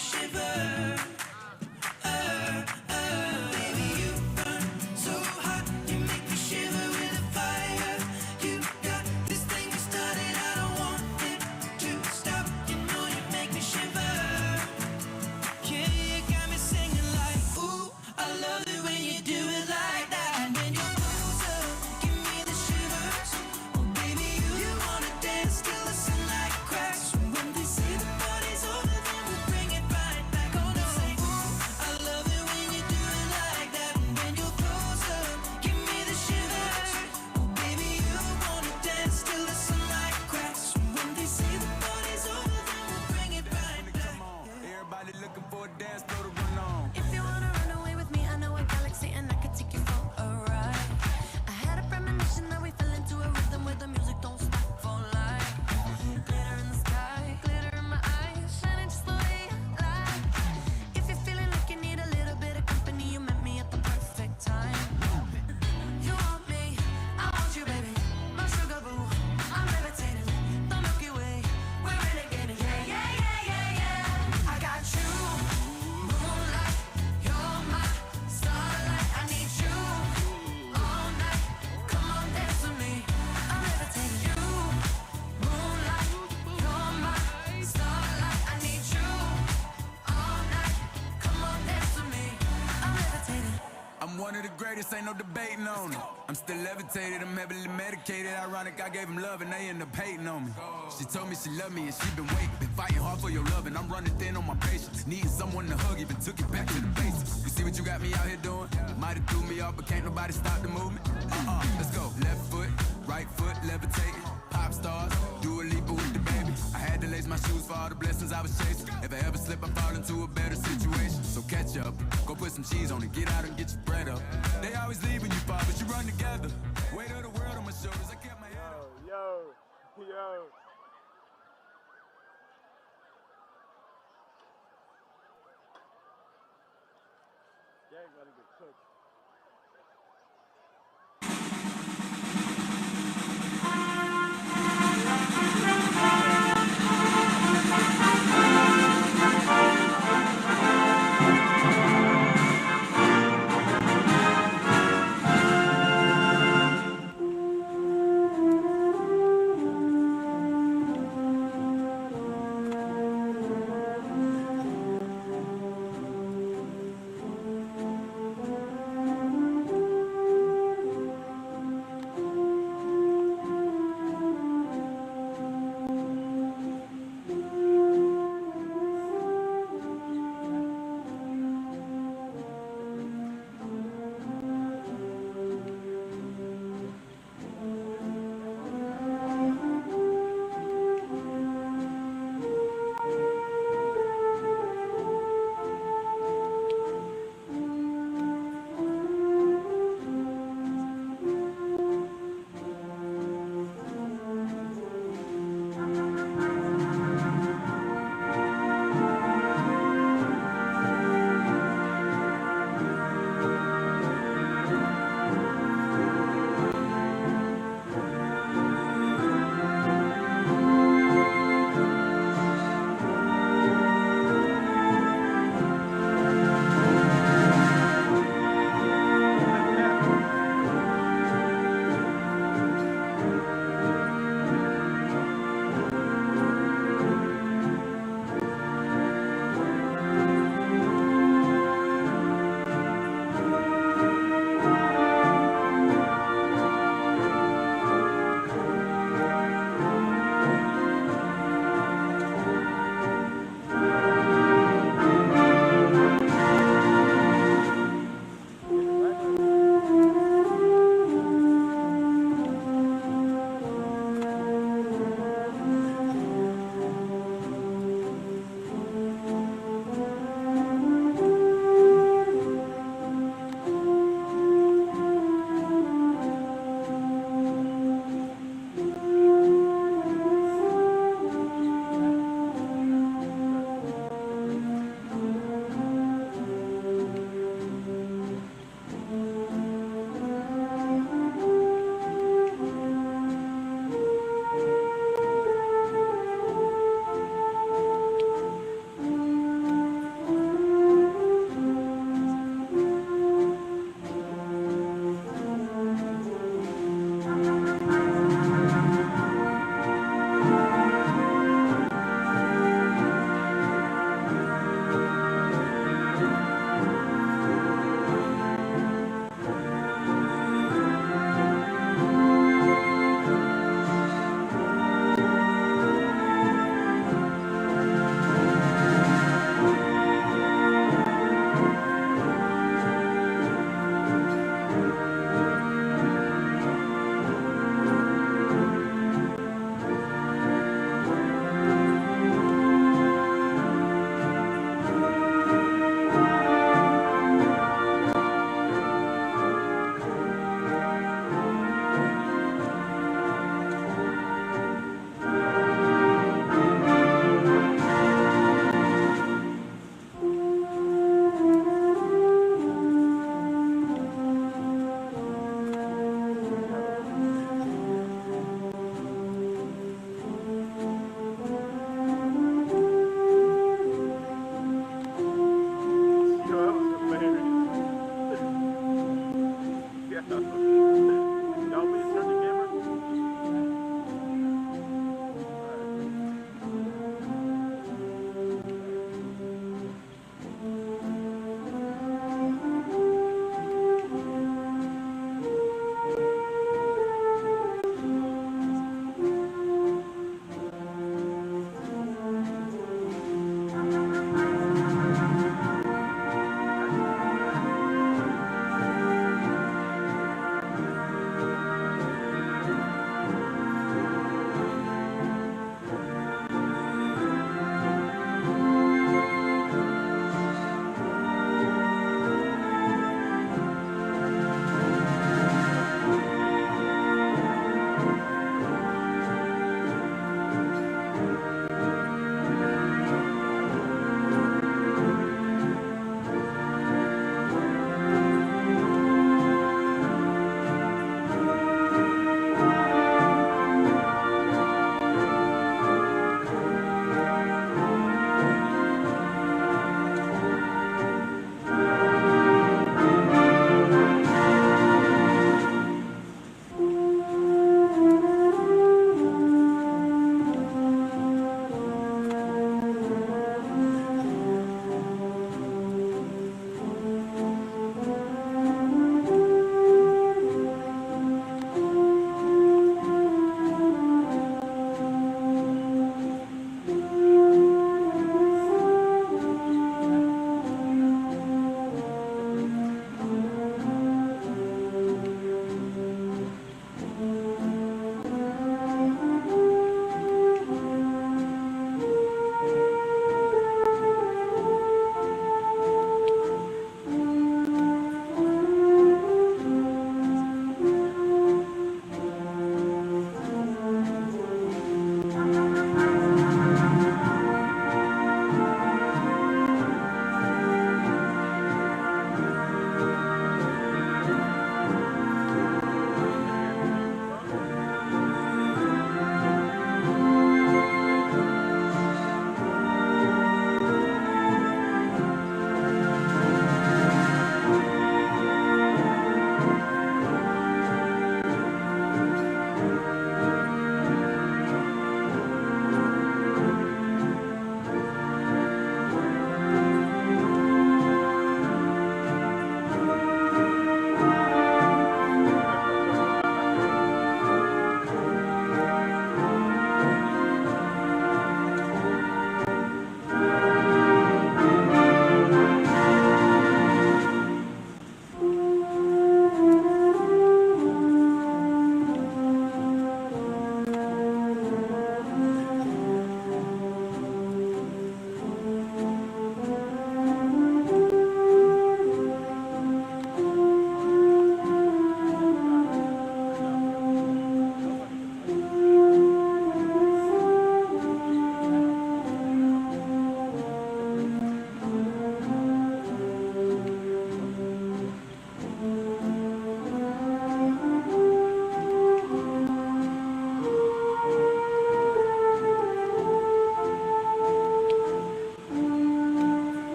shiver. Baby, you burn so hot, you make me shiver with a fire. You got this thing you started, I don't want it to stop. You know you make me shiver. Yeah, you got me singing like, ooh, I love it when you do it like that. And when you're closer, give me the shivers. Oh, baby, you wanna dance till the sunlight cracks. When they say the party's over, then we'll bring it right back. Oh no, say, ooh, I love it when you do it like that. And when you're closer, give me the shivers. Oh, baby, you wanna dance till the sunlight cracks. When they say the party's over, then we'll bring it right back. Everybody looking for a dance floor to run on. If you wanna run away with me, I know a galaxy and I could take you for a ride. I had a premonition that we fell into a rhythm where the music don't stop for life. Glitter in the sky, glitter in my eyes, shining just the way I like. If you're feeling like you need a little bit of company, you met me at the perfect time. You want me, I want you, baby. My sugar boo, I'm levitating. The Milky Way, we're renegading. Yeah, yeah, yeah, yeah, yeah. I got you, moonlight. You're my starlight. I need you all night. Come on, dance with me. I'm levitating. You, moonlight. You're my starlight. I need you all night. Come on, dance with me. I'm levitating. I'm one of the greatest, ain't no debating on it. I'm still levitated, I'm heavily medicated. Ironic, I gave him love and they end up hating on me. She told me she loved me and she been waiting. Been fighting hard for your love and I'm running thin on my patience. Needing someone to hug, even took it back to the basics. You see what you got me out here doing? Might have threw me off, but can't nobody stop the movement. Let's go. Left foot, right foot, levitating. Pop stars, do a leap with the baby. I had to lace my shoes for all the blessings I was chasing. If I ever slip, I fall into a better situation. So catch up, go put some cheese on it, get out and get your bread up. They always leave when you fall, but you run together. Weight of the world on my shoulders, I kept my head up. Yo. Gang gotta get cooked.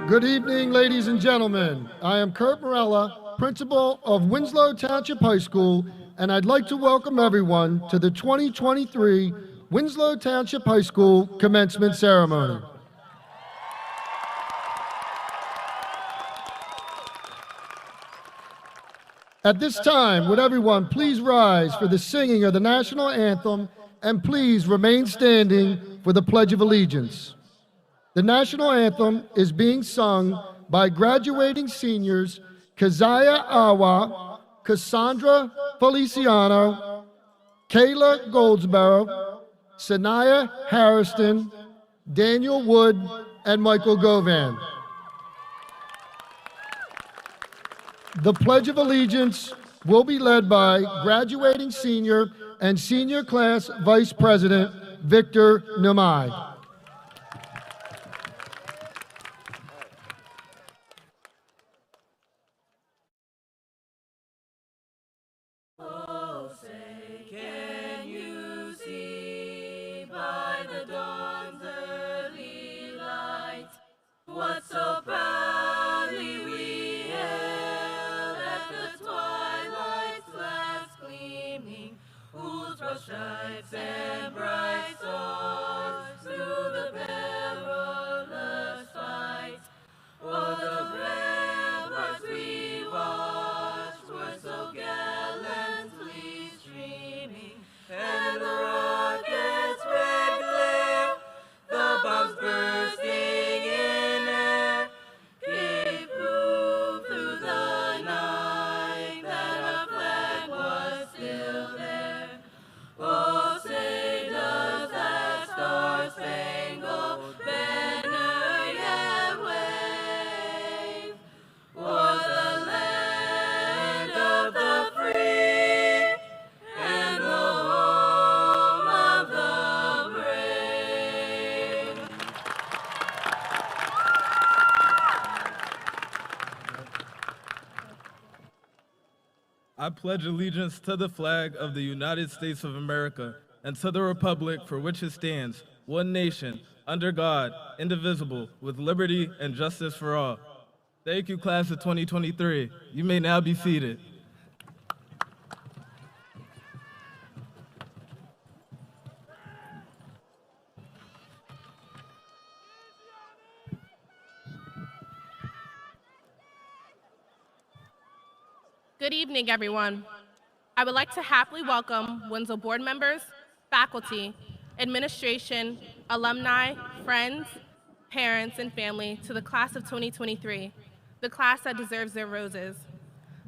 Good evening, ladies and gentlemen. I am Kurt Morella, principal of Winslow Township High School, and I'd like to welcome everyone to the 2023 Winslow Township High School commencement ceremony. At this time, would everyone please rise for the singing of the national anthem, and please remain standing for the Pledge of Allegiance. The national anthem is being sung by graduating seniors Keziah Awa, Cassandra Feliciano, Kayla Goldsboro, Sanaya Harrison, Daniel Wood, and Michael Govan. The Pledge of Allegiance will be led by graduating senior and senior class Vice President Victor Namai. Oh, say, can you see by the dawn's early light what so proudly we hailed at the twilight's last gleaming, whose broad stripes and bright stars through the perilous fight o'er the ramparts we watched were so gallantly streaming, and the rockets' red glare, the bombs bursting in air, gave proof through the night that our flag was still there. Oh, say does that star-spangled banner yet wave o'er the land of the free and the home of the brave? I pledge allegiance to the flag of the United States of America and to the republic for which it stands, one nation, under God, indivisible, with liberty and justice for all. Thank you, class of 2023. You may now be seated. Good evening, everyone. I would like to happily welcome Winslow board members, faculty, administration, alumni, friends, parents, and family to the class of 2023, the class that deserves their roses.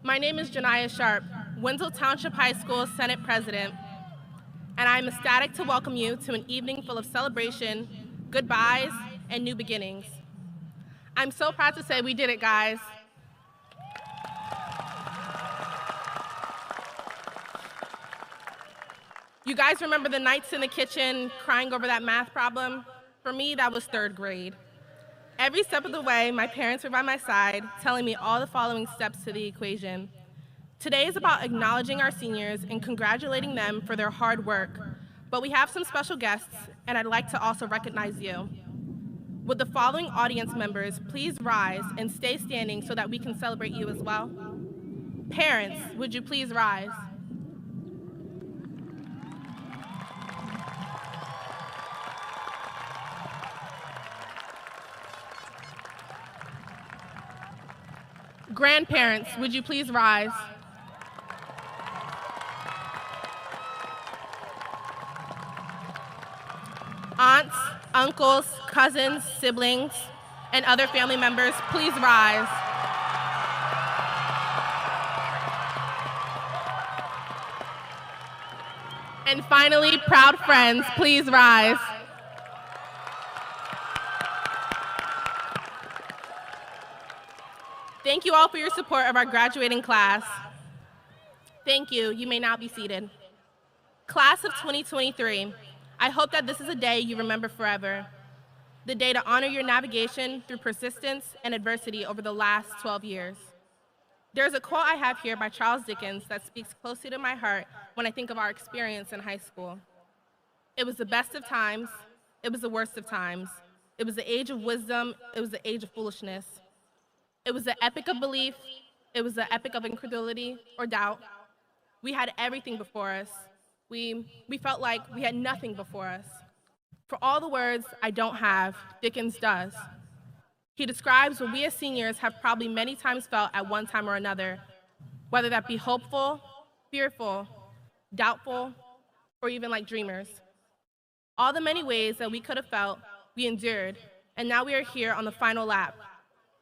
My name is Janiyah Sharp, Winslow Township High School Senate President, and I am ecstatic to welcome you to an evening full of celebration, goodbyes, and new beginnings. I'm so proud to say we did it, guys. You guys remember the nights in the kitchen crying over that math problem? For me, that was third grade. Every step of the way, my parents were by my side, telling me all the following steps to the equation. Today is about acknowledging our seniors and congratulating them for their hard work, but we have some special guests, and I'd like to also recognize you. Would the following audience members please rise and stay standing so that we can celebrate you as well? Parents, would you please rise? Grandparents, would you please rise? Aunts, uncles, cousins, siblings, and other family members, please rise. And finally, proud friends, please rise. Thank you all for your support of our graduating class. Thank you. You may now be seated. Class of 2023, I hope that this is a day you remember forever. The day to honor your navigation through persistence and adversity over the last 12 years. There's a quote I have here by Charles Dickens that speaks closely to my heart when I think of our experience in high school. It was the best of times, it was the worst of times, It was the age of wisdom. It was the age of foolishness. It was the epic of belief. It was the epic of incredulity or doubt. We had everything before us. We felt like we had nothing before us. For all the words I don't have, Dickens does. He describes what we as seniors have probably many times felt at one time or another, whether that be hopeful, fearful, doubtful, or even like dreamers. All the many ways that we could have felt, we endured, and now we are here on the final lap.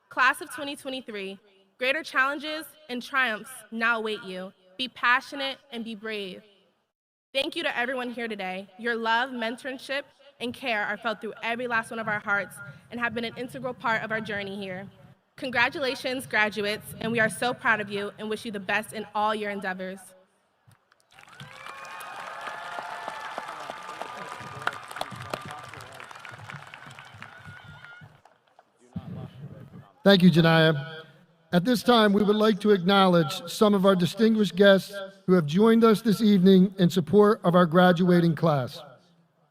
Class of 2023, greater challenges and triumphs now await you. Be passionate and be brave. Thank you to everyone here today. Your love, mentorship, and care are felt through every last one of our hearts and have been an integral part of our journey here. Congratulations, graduates, and we are so proud of you and wish you the best in all your endeavors. Thank you, Janiyah. At this time, we would like to acknowledge some of our distinguished guests who have joined us this evening in support of our graduating class.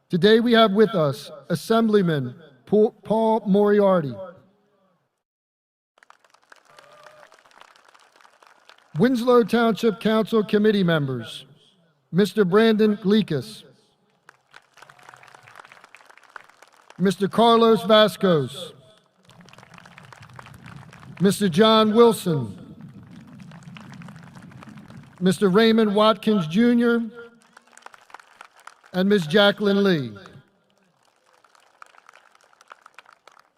Today we have with us Assemblyman Paul Moriarty, Winslow Township Council Committee members, Mr. Brandon Gleekus, Mr. Carlos Vascos, Mr. John Wilson, Mr. Raymond Watkins Jr., and Ms. Jacqueline Lee.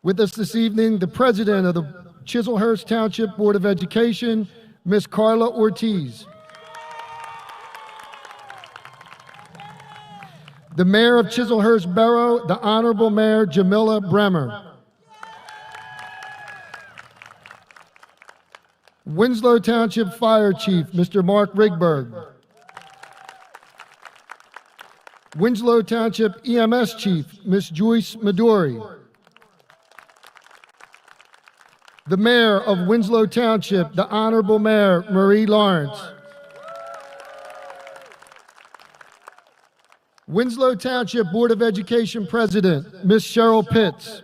With us this evening, the President of the Chislehurst Township Board of Education, Ms. Carla Ortiz. The Mayor of Chislehurst Borough, the Honorable Mayor Jamila Bremer. Winslow Township Fire Chief, Mr. Mark Rigberg. Winslow Township EMS Chief, Ms. Joyce Midori. The Mayor of Winslow Township, the Honorable Mayor Marie Lawrence. Winslow Township Board of Education President, Ms. Cheryl Pitts.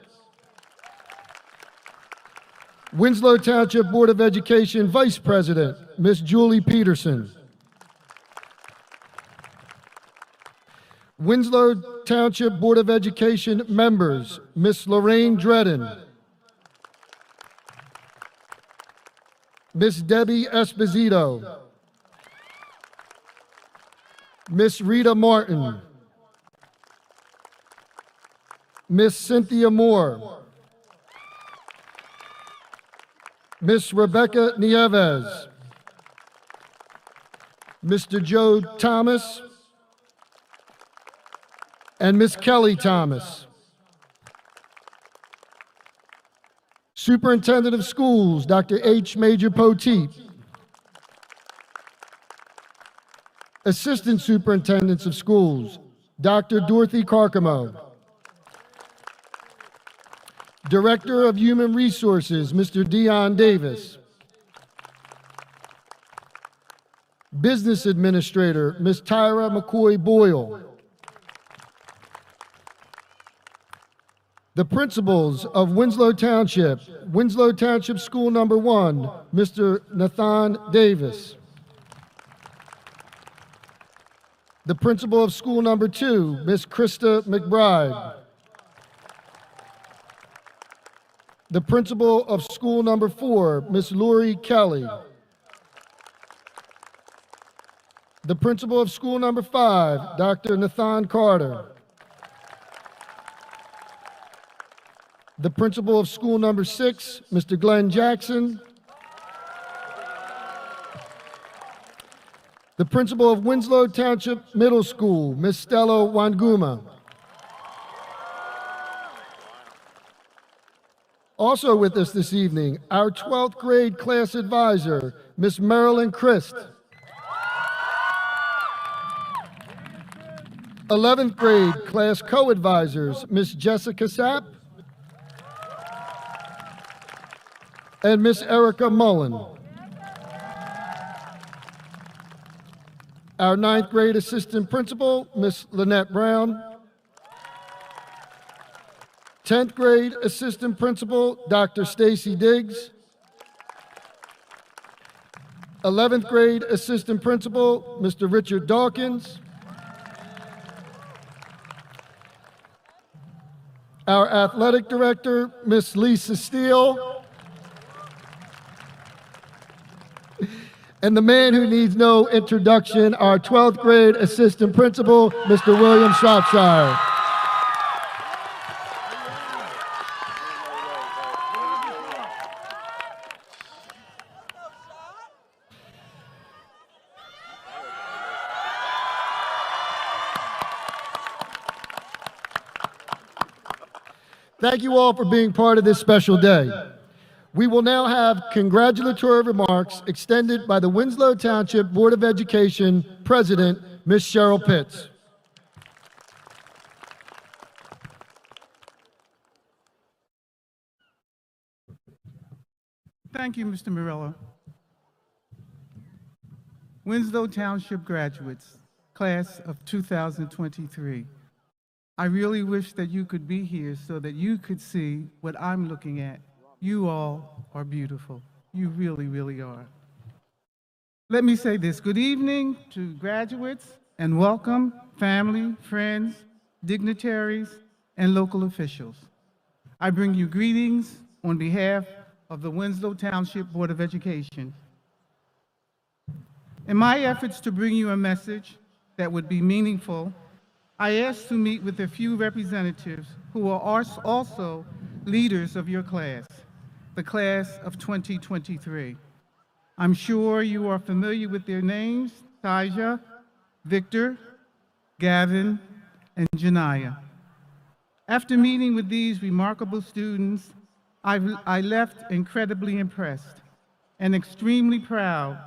Winslow Township Board of Education Vice President, Ms. Julie Peterson. Winslow Township Board of Education members, Ms. Lorraine Dredden, Ms. Debbie Esposito, Ms. Rita Martin, Ms. Cynthia Moore, Ms. Rebecca Nieves, Mr. Joe Thomas, and Ms. Kelly Thomas. Superintendent of Schools, Dr. H. Major Poteet. Assistant Superintendents of Schools, Dr. Dorothy Carcamo. Director of Human Resources, Mr. Dion Davis. Business Administrator, Ms. Tyra McCoy Boyle. The principals of Winslow Township School Number 1, Mr. Nathan Davis. The principal of School Number 2, Ms. Krista McBride. The principal of School Number 4, Ms. Lori Kelly. The principal of School Number 5, Dr. Nathan Carter. The principal of School Number 6, Mr. Glenn Jackson. The principal of Winslow Township Middle School, Ms. Stella Wanguma. Also with us this evening, our 12th grade class advisor, Ms. Marilyn Christ. 11th grade class co-advisors, Ms. Jessica Sapp and Ms. Erica Mullen. Our 9th grade assistant principal, Ms. Lynette Brown. 10th grade Assistant Principal, Dr. Stacy Diggs. 11th grade Assistant Principal, Mr. Richard Dawkins. Our Athletic Director, Miss Lisa Steele. And the man who needs no introduction, our 12th grade Assistant Principal, Mr. William Shropshire. Thank you all for being part of this special day. We will now have congratulatory remarks extended by the Winslow Township Board of Education President, Ms. Cheryl Pitts. Thank you, Mr. Morello. Winslow Township graduates, class of 2023. I really wish that you could be here so that you could see what I'm looking at. You all are beautiful. You really, really are. Let me say this. Good evening to graduates and welcome family, friends, dignitaries, and local officials. I bring you greetings on behalf of the Winslow Township Board of Education. In my efforts to bring you a message that would be meaningful, I asked to meet with a few representatives who are also leaders of your class, the class of 2023. I'm sure you are familiar with their names, Taja, Victor, Gavin, and Janiyah. After meeting with these remarkable students, I left incredibly impressed and extremely proud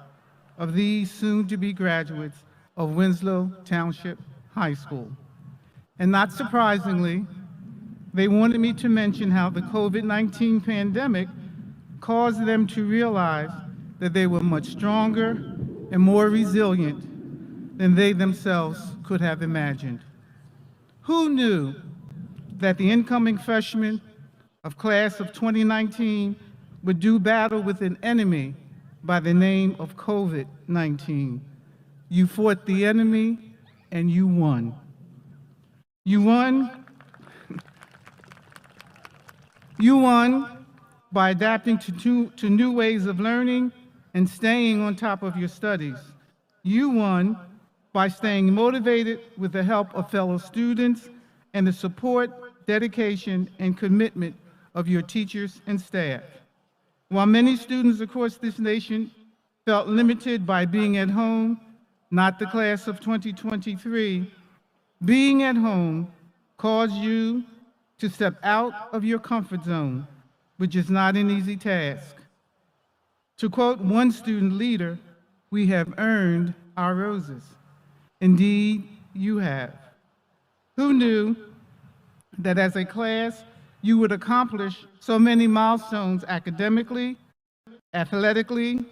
of these soon-to-be graduates of Winslow Township High School. And not surprisingly, they wanted me to mention how the COVID-19 pandemic caused them to realize that they were much stronger and more resilient than they themselves could have imagined. Who knew that the incoming freshmen of class of 2019 would do battle with an enemy by the name of COVID-19? You fought the enemy and you won. You won by adapting to new ways of learning and staying on top of your studies. You won by staying motivated with the help of fellow students and the support, dedication, and commitment of your teachers and staff. While many students across this nation felt limited by being at home, not the class of 2023, being at home caused you to step out of your comfort zone, which is not an easy task. To quote one student leader, "We have earned our roses." Indeed, you have. Who knew that as a class, you would accomplish so many milestones academically, athletically,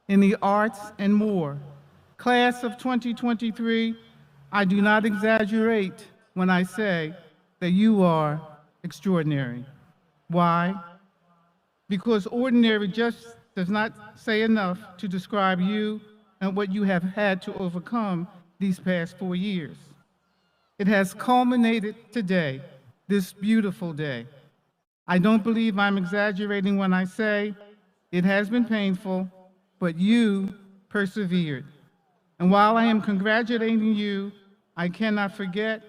in the arts, and more? Class of 2023, I do not exaggerate when I say that you are extraordinary. Why? Because ordinary just does not say enough to describe you and what you have had to overcome these past 4 years. It has culminated today, this beautiful day. I don't believe I'm exaggerating when I say it has been painful, but you persevered. And while I am congratulating you, I cannot forget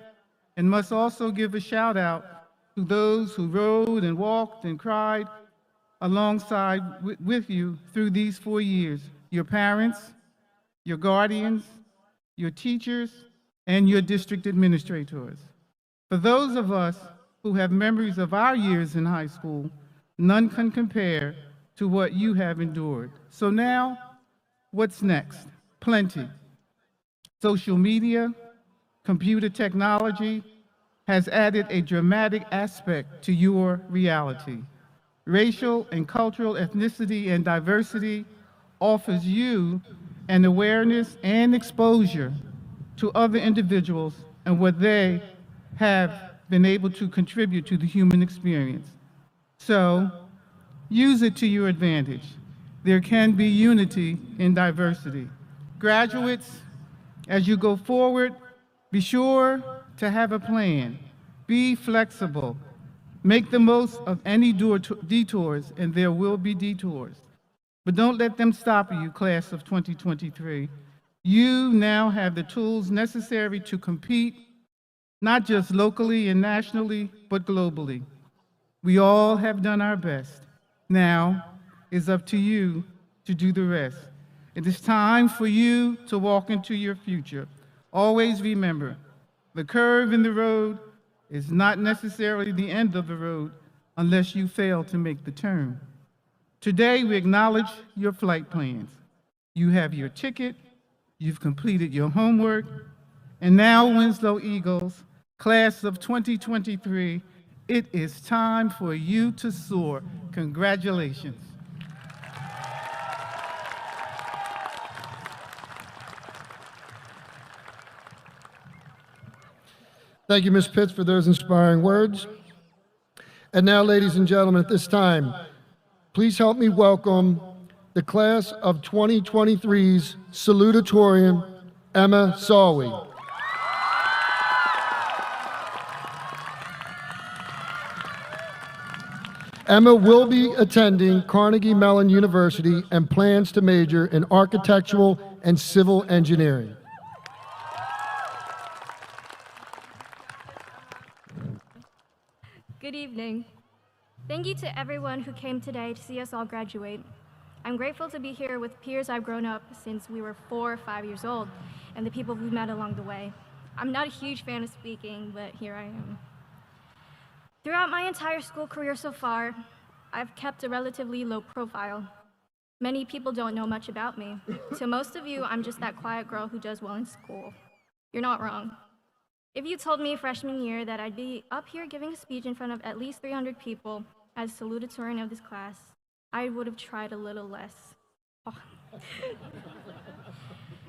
and must also give a shout out to those who rode and walked and cried alongside with you through these 4 years, your parents, your guardians, your teachers, and your district administrators. For those of us who have memories of our years in high school, none can compare to what you have endured. So now, what's next? Plenty. Social media, computer technology has added a dramatic aspect to your reality. Racial and cultural ethnicity and diversity offers you an awareness and exposure to other individuals and what they have been able to contribute to the human experience. So, use it to your advantage. There can be unity in diversity. Graduates, as you go forward, be sure to have a plan. Be flexible. Make the most of any detours, and there will be detours. But don't let them stop you, class of 2023. You now have the tools necessary to compete, not just locally and nationally, but globally. We all have done our best. Now it's up to you to do the rest. It is time for you to walk into your future. Always remember, the curve in the road is not necessarily the end of the road unless you fail to make the turn. Today, we acknowledge your flight plans. You have your ticket, you've completed your homework, and now, Winslow Eagles, class of 2023, it is time for you to soar. Congratulations. Thank you, Ms. Pitts, for those inspiring words. And now, ladies and gentlemen, at this time, please help me welcome the class of 2023's Salutatorian, Emma Sawi. Emma will be attending Carnegie Mellon University and plans to major in architectural and civil engineering. Good evening. Thank you to everyone who came today to see us all graduate. I'm grateful to be here with peers I've grown up since we were 4 or 5 years old, and the people we've met along the way. I'm not a huge fan of speaking, but here I am. Throughout my entire school career so far, I've kept a relatively low profile. Many people don't know much about me. To most of you, I'm just that quiet girl who does well in school. You're not wrong. If you told me freshman year that I'd be up here giving a speech in front of at least 300 people as salutatorian of this class, I would have tried a little less. Oh.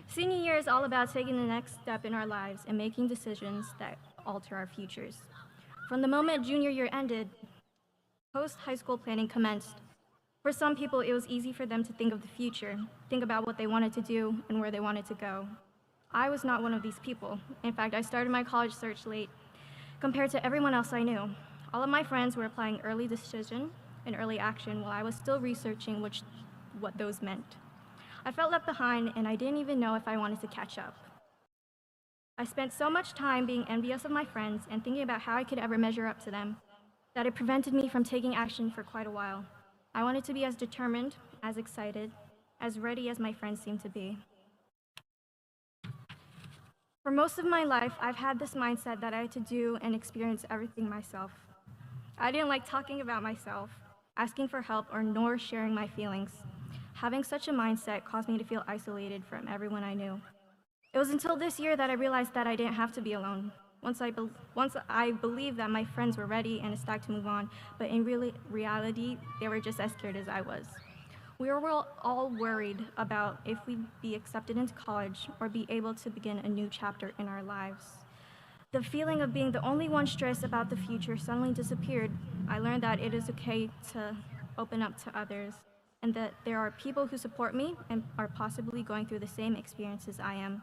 Senior year is all about taking the next step in our lives and making decisions that alter our futures. From the moment junior year ended, post-high school planning commenced. For some people, it was easy for them to think of the future, think about what they wanted to do and where they wanted to go. I was not one of these people. In fact, I started my college search late compared to everyone else I knew. All of my friends were applying early decision and early action while I was still researching what those meant. I felt left behind, and I didn't even know if I wanted to catch up. I spent so much time being envious of my friends and thinking about how I could ever measure up to them that it prevented me from taking action for quite a while. I wanted to be as determined, as excited, as ready as my friends seemed to be. For most of my life, I've had this mindset that I had to do and experience everything myself. I didn't like talking about myself, asking for help, or nor sharing my feelings. Having such a mindset caused me to feel isolated from everyone I knew. It was until this year that I realized that I didn't have to be alone. Once I believed that my friends were ready and ecstatic to move on, but in reality, they were just as scared as I was. We were all worried about if we'd be accepted into college or be able to begin a new chapter in our lives. The feeling of being the only one stressed about the future suddenly disappeared. I learned that it is okay to open up to others, and that there are people who support me and are possibly going through the same experiences I am.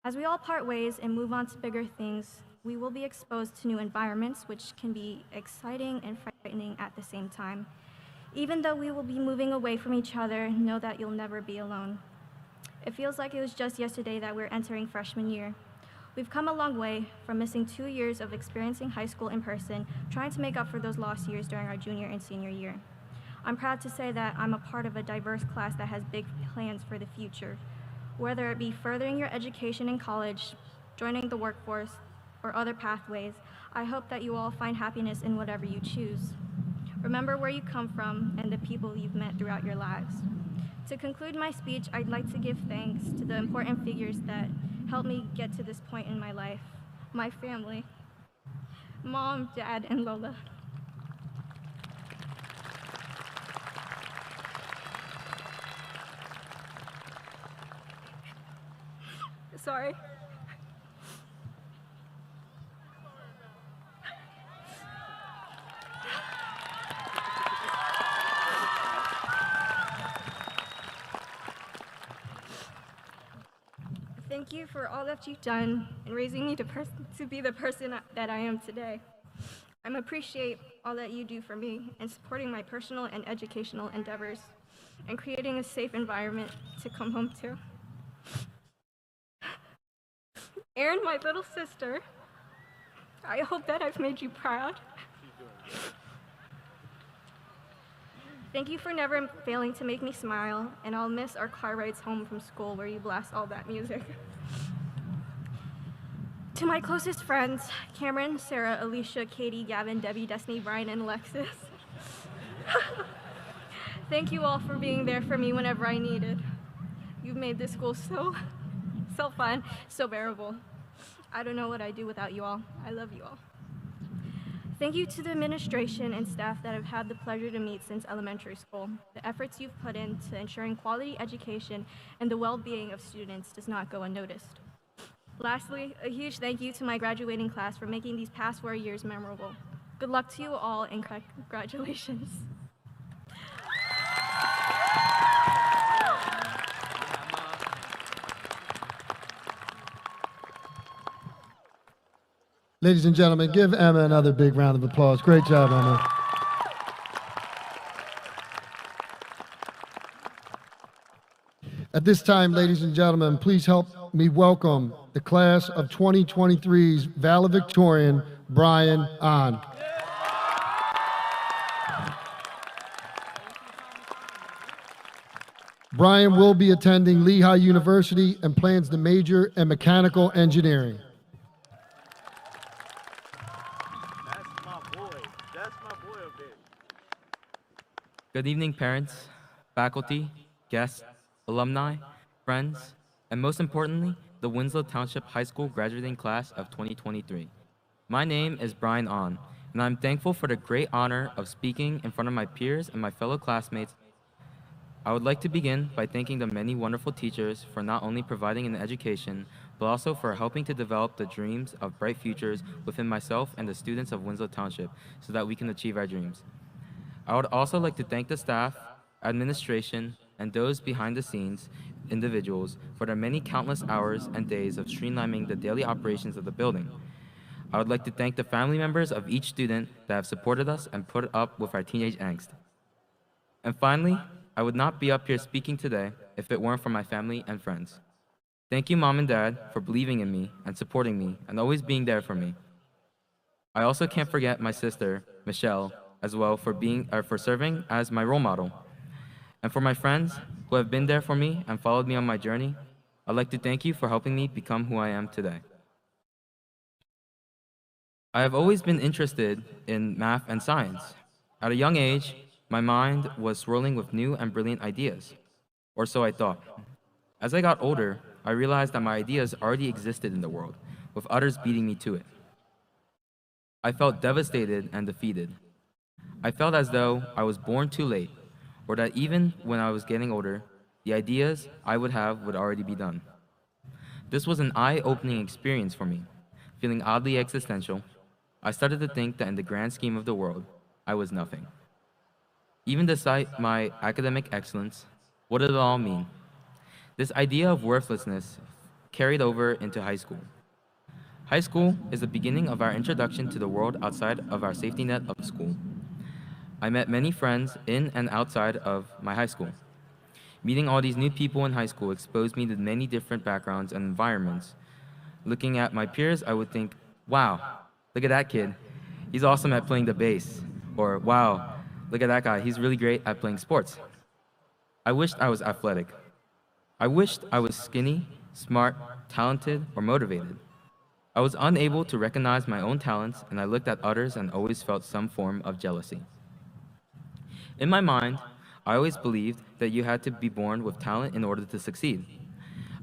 As we all part ways and move on to bigger things, we will be exposed to new environments, which can be exciting and frightening at the same time. Even though we will be moving away from each other, know that you'll never be alone. It feels like it was just yesterday that we're entering freshman year. We've come a long way from missing 2 years of experiencing high school in person, trying to make up for those lost years during our junior and senior year. I'm proud to say that I'm a part of a diverse class that has big plans for the future. Whether it be furthering your education in college, joining the workforce, or other pathways, I hope that you all find happiness in whatever you choose. Remember where you come from and the people you've met throughout your lives. To conclude my speech, I'd like to give thanks to the important figures that helped me get to this point in my life. My family, Mom, Dad, and Lola. Sorry. Thank you for all that you've done in raising me to be the person that I am today. I appreciate all that you do for me in supporting my personal and educational endeavors and creating a safe environment to come home to. Erin, my little sister, I hope that I've made you proud. Thank you for never failing to make me smile, and I'll miss our car rides home from school where you blast all that music. To my closest friends, Cameron, Sarah, Alicia, Katie, Gavin, Debbie, Destiny, Brian, and Alexis. Thank you all for being there for me whenever I needed. You've made this school so fun, so bearable. I don't know what I'd do without you all. I love you all. Thank you to the administration and staff that I've had the pleasure to meet since elementary school. The efforts you've put into ensuring quality education and the well-being of students does not go unnoticed. Lastly, a huge thank you to my graduating class for making these past 4 years memorable. Good luck to you all and congratulations. Ladies and gentlemen, give Emma another big round of applause. Great job, Emma. At this time, ladies and gentlemen, please help me welcome the class of 2023's valedictorian, Brian On. Brian will be attending Lehigh University and plans to major in mechanical engineering. Good evening, parents, faculty, guests, alumni, friends, and most importantly, the Winslow Township High School graduating class of 2023. My name is Brian On, and I'm thankful for the great honor of speaking in front of my peers and my fellow classmates. I would like to begin by thanking the many wonderful teachers for not only providing an education, but also for helping to develop the dreams of bright futures within myself and the students of Winslow Township so that we can achieve our dreams. I would also like to thank the staff, administration, and those behind the scenes individuals for their many countless hours and days of streamlining the daily operations of the building. I would like to thank the family members of each student that have supported us and put up with our teenage angst. And finally, I would not be up here speaking today if it weren't for my family and friends. Thank you, Mom and Dad, for believing in me and supporting me and always being there for me. I also can't forget my sister, Michelle, as well for serving as my role model. And for my friends who have been there for me and followed me on my journey, I'd like to thank you for helping me become who I am today. I have always been interested in math and science. At a young age, my mind was swirling with new and brilliant ideas, or so I thought. As I got older, I realized that my ideas already existed in the world, with others beating me to it. I felt devastated and defeated. I felt as though I was born too late, or that even when I was getting older, the ideas I would have would already be done. This was an eye-opening experience for me. Feeling oddly existential, I started to think that in the grand scheme of the world, I was nothing. Even despite my academic excellence, what did it all mean? This idea of worthlessness carried over into high school. High school is the beginning of our introduction to the world outside of our safety net of school. I met many friends in and outside of my high school. Meeting all these new people in high school exposed me to many different backgrounds and environments. Looking at my peers, I would think, wow, look at that kid. He's awesome at playing the bass. Or, wow, look at that guy. He's really great at playing sports. I wished I was athletic. I wished I was skinny, smart, talented, or motivated. I was unable to recognize my own talents, and I looked at others and always felt some form of jealousy. In my mind, I always believed that you had to be born with talent in order to succeed.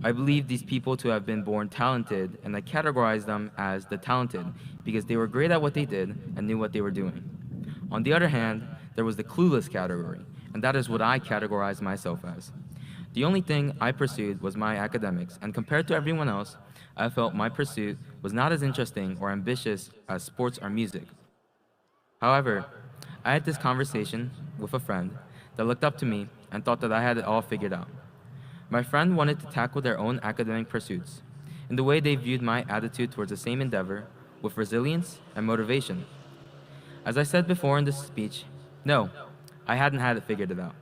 I believed these people to have been born talented, and I categorized them as the talented because they were great at what they did and knew what they were doing. On the other hand, there was the clueless category, and that is what I categorized myself as. The only thing I pursued was my academics, and compared to everyone else, I felt my pursuit was not as interesting or ambitious as sports or music. However, I had this conversation with a friend that looked up to me and thought that I had it all figured out. My friend wanted to tackle their own academic pursuits, in the way they viewed my attitude towards the same endeavor with resilience and motivation. As I said before in this speech, no, I hadn't had it figured it out.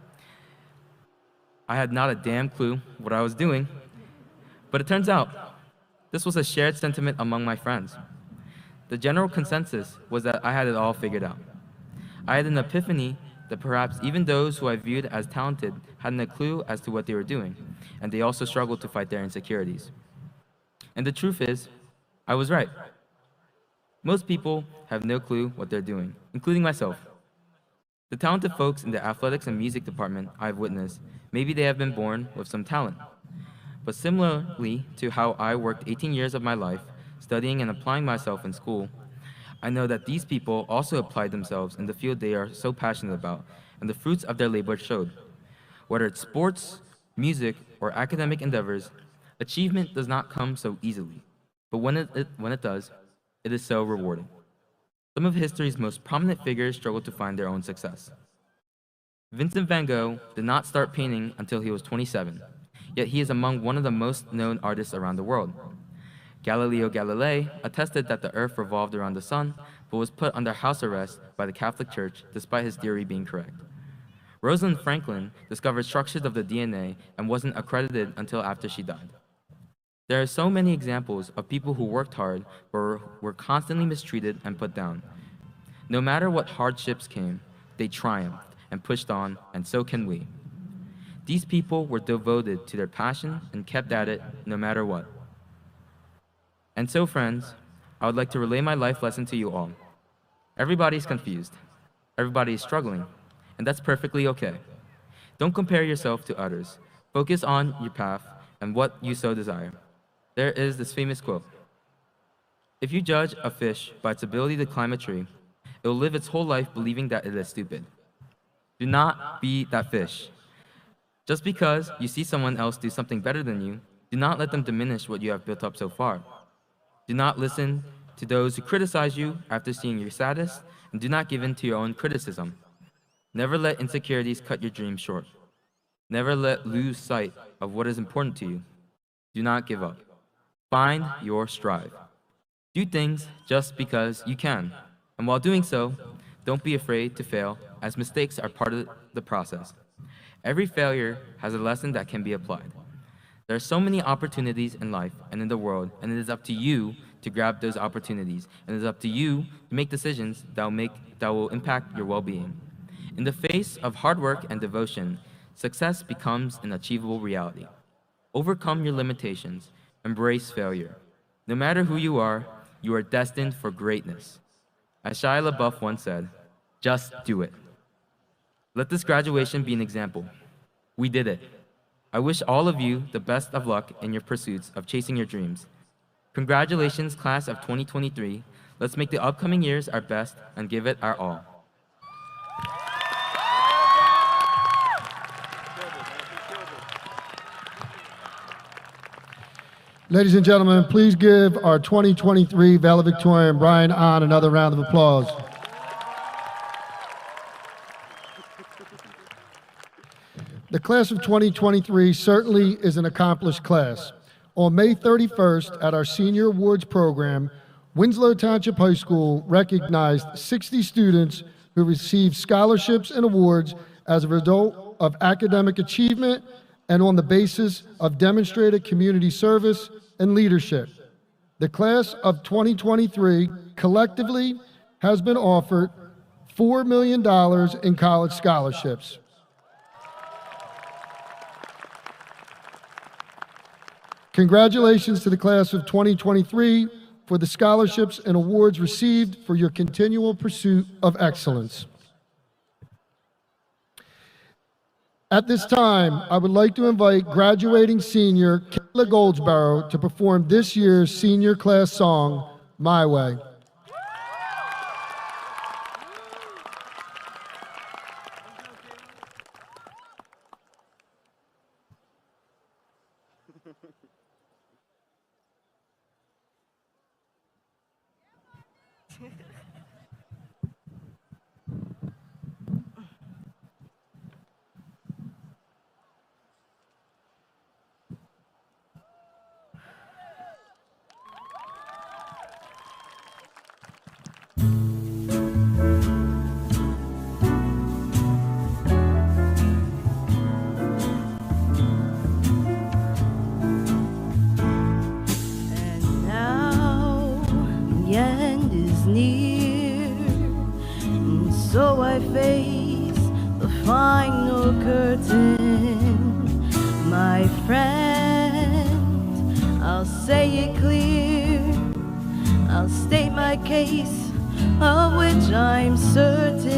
I had not a damn clue what I was doing, but it turns out this was a shared sentiment among my friends. The general consensus was that I had it all figured out. I had an epiphany that perhaps even those who I viewed as talented hadn't a clue as to what they were doing, and they also struggled to fight their insecurities. And the truth is, I was right. Most people have no clue what they're doing, including myself. The talented folks in the athletics and music department I've witnessed, maybe they have been born with some talent. But similarly to how I worked 18 years of my life studying and applying myself in school, I know that these people also applied themselves in the field they are so passionate about, and the fruits of their labor showed. Whether it's sports, music, or academic endeavors, achievement does not come so easily. But when it does, it is so rewarding. Some of history's most prominent figures struggled to find their own success. Vincent van Gogh did not start painting until he was 27, yet he is among one of the most known artists around the world. Galileo Galilei attested that the earth revolved around the sun, but was put under house arrest by the Catholic Church despite his theory being correct. Rosalind Franklin discovered structures of the DNA and wasn't accredited until after she died. There are so many examples of people who worked hard but were constantly mistreated and put down. No matter what hardships came, they triumphed and pushed on, and so can we. These people were devoted to their passion and kept at it no matter what. And so, friends, I would like to relay my life lesson to you all. Everybody's confused. Everybody is struggling, and that's perfectly okay. Don't compare yourself to others. Focus on your path and what you so desire. There is this famous quote: if you judge a fish by its ability to climb a tree, it will live its whole life believing that it is stupid. Do not be that fish. Just because you see someone else do something better than you, do not let them diminish what you have built up so far. Do not listen to those who criticize you after seeing your status, and do not give in to your own criticism. Never let insecurities cut your dreams short. Never lose sight of what is important to you. Do not give up. Find your strive. Do things just because you can, and while doing so, don't be afraid to fail, as mistakes are part of the process. Every failure has a lesson that can be applied. There are so many opportunities in life and in the world, and it is up to you to grab those opportunities, and it is up to you to make decisions that will impact your well-being. In the face of hard work and devotion, success becomes an achievable reality. Overcome your limitations. Embrace failure. No matter who you are destined for greatness. As Shia LaBeouf once said, just do it. Let this graduation be an example. We did it. I wish all of you the best of luck in your pursuits of chasing your dreams. Congratulations, class of 2023. Let's make the upcoming years our best and give it our all. Ladies and gentlemen, please give our 2023 valedictorian, Brian Ahn, another round of applause. The class of 2023 certainly is an accomplished class. On May 31st, at our Senior Awards program, Winslow Township High School recognized 60 students who received scholarships and awards as a result of academic achievement and on the basis of demonstrated community service and leadership. The class of 2023 collectively has been offered $4 million in college scholarships. Congratulations to the class of 2023 for the scholarships and awards received for your continual pursuit of excellence. At this time, I would like to invite graduating senior Kayla Goldsboro to perform this year's senior class song, My Way. certain, my friend. I'll say it clear, I'll state my case, of which I'm certain.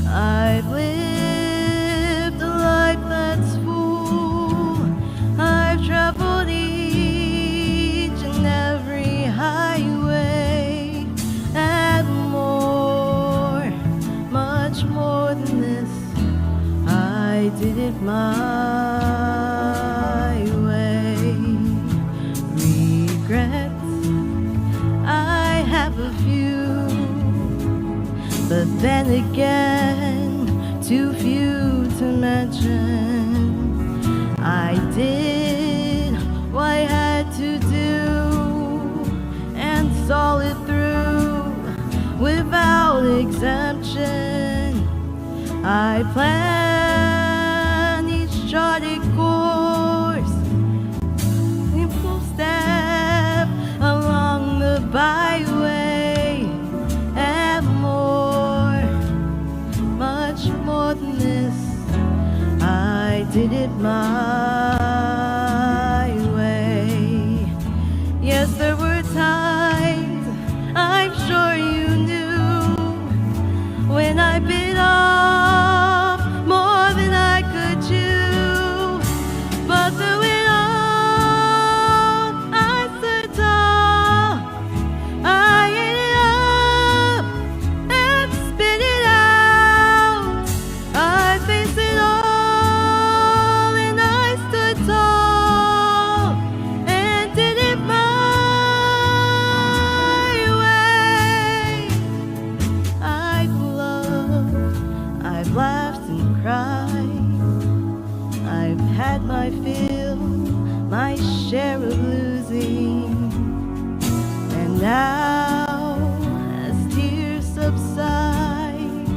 I've lived a life that's full, I've traveled each and every highway, and more, much more than this, I did it my way. Regrets, I have a few, but then again, too few to mention. I did what I had to do and saw it through without exemption. I planned each charted course, a full step along the byway, and more, much more than this, I did it my way. Yes, there were times, I'm sure you knew, when I bit off more than I could chew, but through it all, I stood tall. I ate it up and spit it out. I faced it all and I stood tall and did it my way. I've loved, I've laughed and cried, I've had my fill, my share of losing. And now, as tears subside,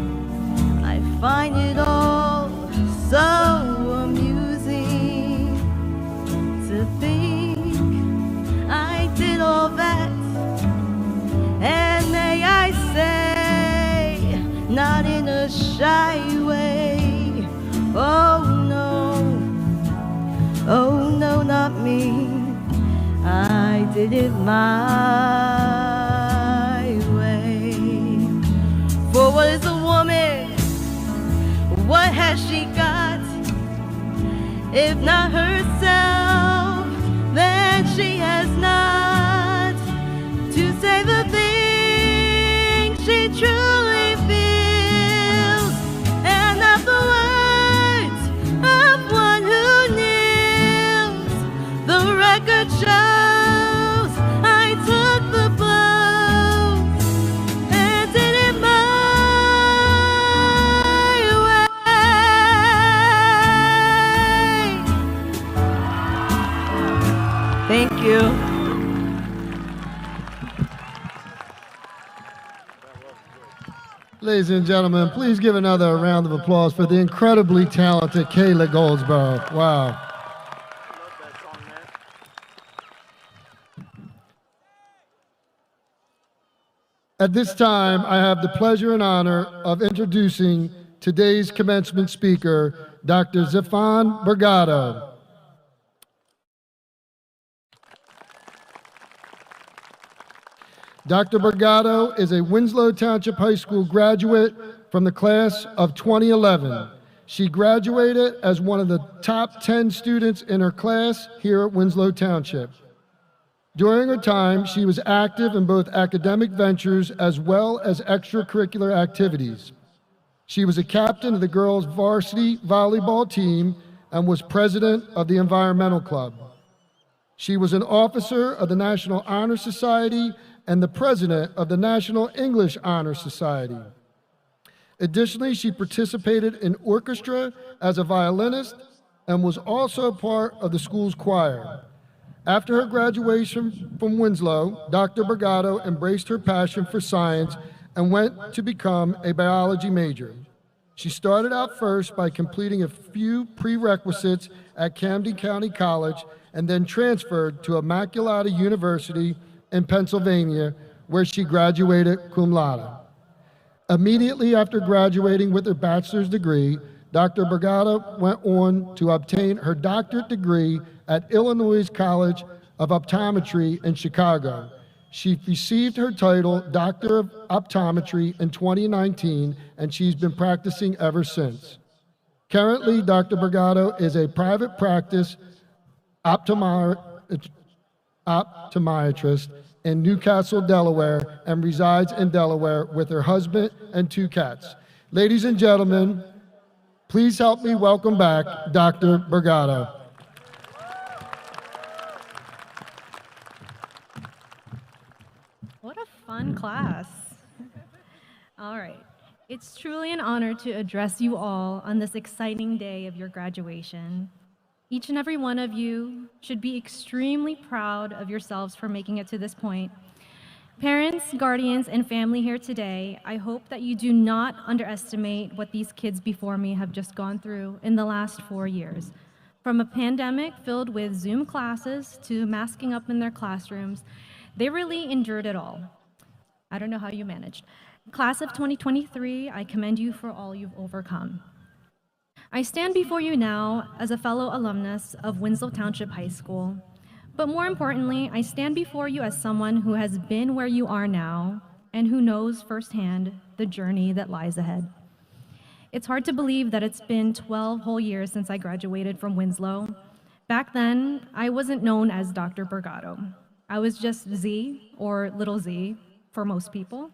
I find it all so amusing to think I did all that. And may I say, not in a shy way, oh no, not me. I did it my way. For what is a woman? What has she got? If not herself, then she has not to say the things she truly feels, and not the words of one who kneels. The record shows I took the blows and did it my way. Thank you. Ladies and gentlemen, please give another round of applause for the incredibly talented Kayla Goldsboro. Wow. At this time, I have the pleasure and honor of introducing today's commencement speaker, Dr. Zafan Bergado. Dr. Bergado is a Winslow Township High School graduate from the class of 2011. She graduated as one of the top 10 students in her class here at Winslow Township. During her time, she was active in both academic ventures as well as extracurricular activities. She was a captain of the girls' varsity volleyball team and was president of the Environmental Club. She was an officer of the National Honor Society and the president of the National English Honor Society. Additionally, she participated in orchestra as a violinist and was also part of the school's choir. After her graduation from Winslow, Dr. Bergado embraced her passion for science and went to become a biology major. She started out first by completing a few prerequisites at Camden County College and then transferred to Immaculata University in Pennsylvania, where she graduated cum laude. Immediately after graduating with her bachelor's degree, Dr. Brigada went on to obtain her doctorate degree at Illinois College of Optometry in Chicago. She received her title Doctor of Optometry in 2019, and she's been practicing ever since. Currently, Dr. Brigado is a private practice optometrist in Newcastle, Delaware, and resides in Delaware with her husband and 2 cats. Ladies and gentlemen, please help me welcome back Dr. Brigado. What a fun class. All right. It's truly an honor to address you all on this exciting day of your graduation. Each and every one of you should be extremely proud of yourselves for making it to this point. Parents, guardians, and family here today, I hope that you do not underestimate what these kids before me have just gone through in the last 4 years. From a pandemic filled with Zoom classes to masking up in their classrooms, they really endured it all. I don't know how you managed. Class of 2023, I commend you for all you've overcome. I stand before you now as a fellow alumnus of Winslow Township High School, but more importantly, I stand before you as someone who has been where you are now and who knows firsthand the journey that lies ahead. It's hard to believe that it's been 12 whole years since I graduated from Winslow. Back then, I wasn't known as Dr. Brigado. I was just Z, or Little Z, for most people.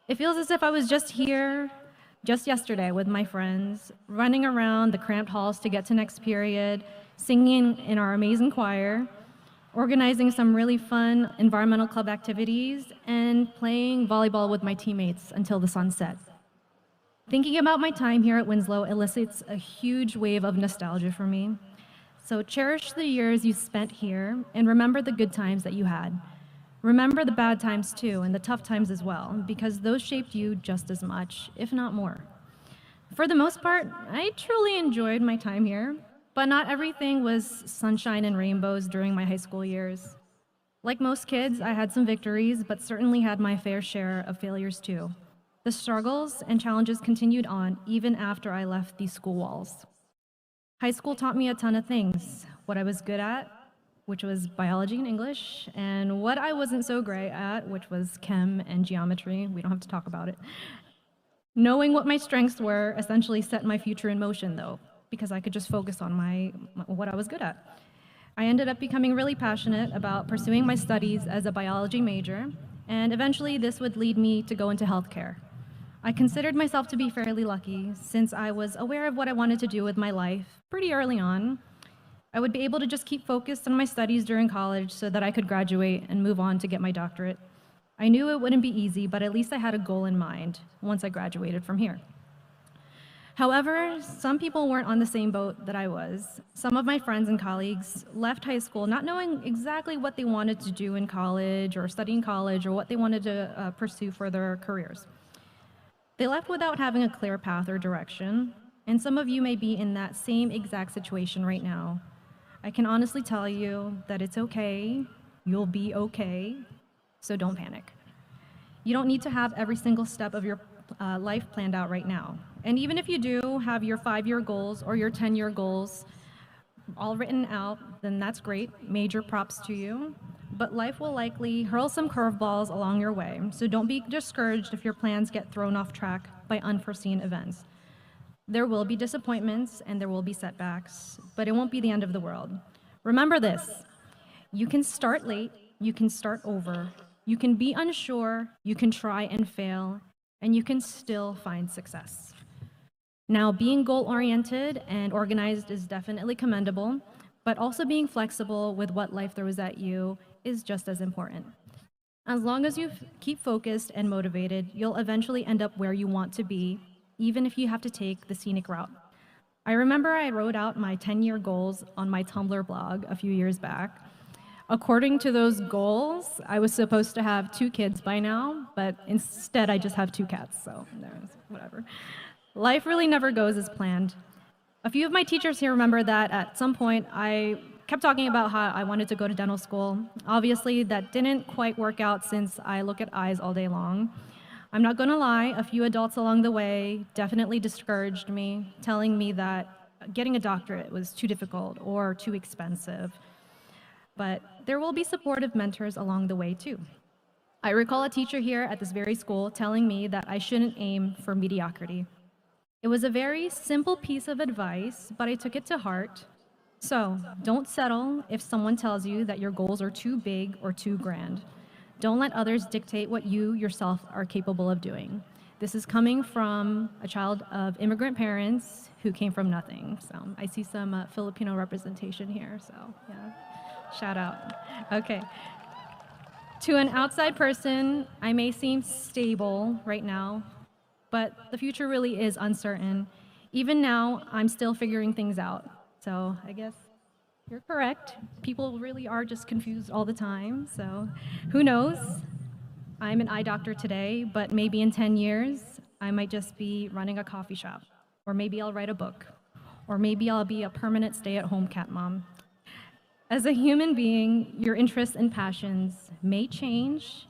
It feels as if I was just here just yesterday with my friends, running around the cramped halls to get to next period, singing in our amazing choir, organizing some really fun environmental club activities, and playing volleyball with my teammates until the sun set. Thinking about my time here at Winslow elicits a huge wave of nostalgia for me. So cherish the years you spent here and remember the good times that you had. Remember the bad times too, and the tough times as well, because those shaped you just as much, if not more. For the most part, I truly enjoyed my time here, but not everything was sunshine and rainbows during my high school years. Like most kids, I had some victories, but certainly had my fair share of failures too. The struggles and challenges continued on even after I left these school walls. High school taught me a ton of things, what I was good at, which was biology and English, and what I wasn't so great at, which was chem and geometry. We don't have to talk about it. Knowing what my strengths were essentially set my future in motion, though, because I could just focus on what I was good at. I ended up becoming really passionate about pursuing my studies as a biology major, and eventually this would lead me to go into healthcare. I considered myself to be fairly lucky since I was aware of what I wanted to do with my life pretty early on. I would be able to just keep focused on my studies during college so that I could graduate and move on to get my doctorate. I knew it wouldn't be easy, but at least I had a goal in mind once I graduated from here. However, some people weren't on the same boat that I was. Some of my friends and colleagues left high school not knowing exactly what they wanted to do in college or study in college or what they wanted to pursue for their careers. They left without having a clear path or direction, and some of you may be in that same exact situation right now. I can honestly tell you that it's okay, you'll be okay, so don't panic. You don't need to have every single step of your life planned out right now. And even if you do have your 5-year goals or your 10-year goals all written out, then that's great, major props to you. But life will likely hurl some curveballs along your way, so don't be discouraged if your plans get thrown off track by unforeseen events. There will be disappointments and there will be setbacks, but it won't be the end of the world. Remember this, you can start late, you can start over, you can be unsure, you can try and fail, and you can still find success. Now, being goal-oriented and organized is definitely commendable, but also being flexible with what life throws at you is just as important. As long as you keep focused and motivated, you'll eventually end up where you want to be, even if you have to take the scenic route. I remember I wrote out my 10-year goals on my Tumblr blog a few years back. According to those goals, I was supposed to have 2 kids by now, but instead I just have 2 cats, so whatever. Life really never goes as planned. A few of my teachers here remember that at some point I kept talking about how I wanted to go to dental school. Obviously, that didn't quite work out since I look at eyes all day long. I'm not gonna lie, a few adults along the way definitely discouraged me, telling me that getting a doctorate was too difficult or too expensive. But there will be supportive mentors along the way too. I recall a teacher here at this very school telling me that I shouldn't aim for mediocrity. It was a very simple piece of advice, but I took it to heart. So don't settle if someone tells you that your goals are too big or too grand. Don't let others dictate what you yourself are capable of doing. This is coming from a child of immigrant parents who came from nothing. So I see some Filipino representation here, so yeah, shout out. Okay. To an outside person, I may seem stable right now, but the future really is uncertain. Even now, I'm still figuring things out. So I guess you're correct. People really are just confused all the time, so who knows? I'm an eye doctor today, but maybe in 10 years, I might just be running a coffee shop, or maybe I'll write a book, or maybe I'll be a permanent stay-at-home cat mom. As a human being, your interests and passions may change.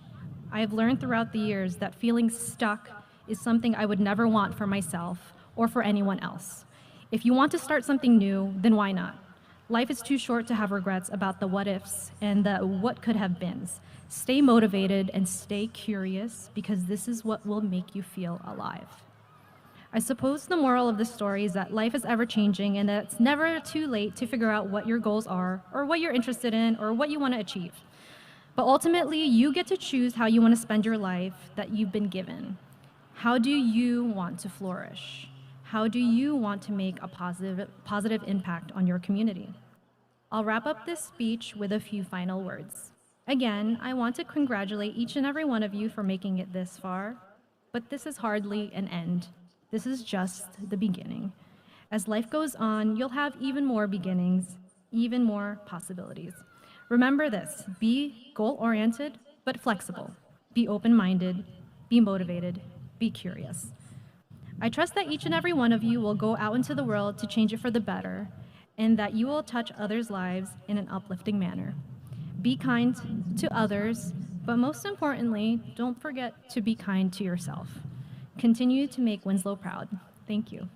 I have learned throughout the years that feeling stuck is something I would never want for myself or for anyone else. If you want to start something new, then why not? Life is too short to have regrets about the what ifs and the what could have beens. Stay motivated and stay curious because this is what will make you feel alive. I suppose the moral of the story is that life is ever changing and that it's never too late to figure out what your goals are or what you're interested in or what you want to achieve. But ultimately, you get to choose how you want to spend your life that you've been given. How do you want to flourish? How do you want to make a positive impact on your community? I'll wrap up this speech with a few final words. Again, I want to congratulate each and every one of you for making it this far, but this is hardly an end. This is just the beginning. As life goes on, you'll have even more beginnings, even more possibilities. Remember this, be goal-oriented, but flexible. Be open-minded, be motivated, be curious. I trust that each and every one of you will go out into the world to change it for the better, and that you will touch others' lives in an uplifting manner. Be kind to others, but most importantly, don't forget to be kind to yourself. Continue to make Winslow proud. Thank you.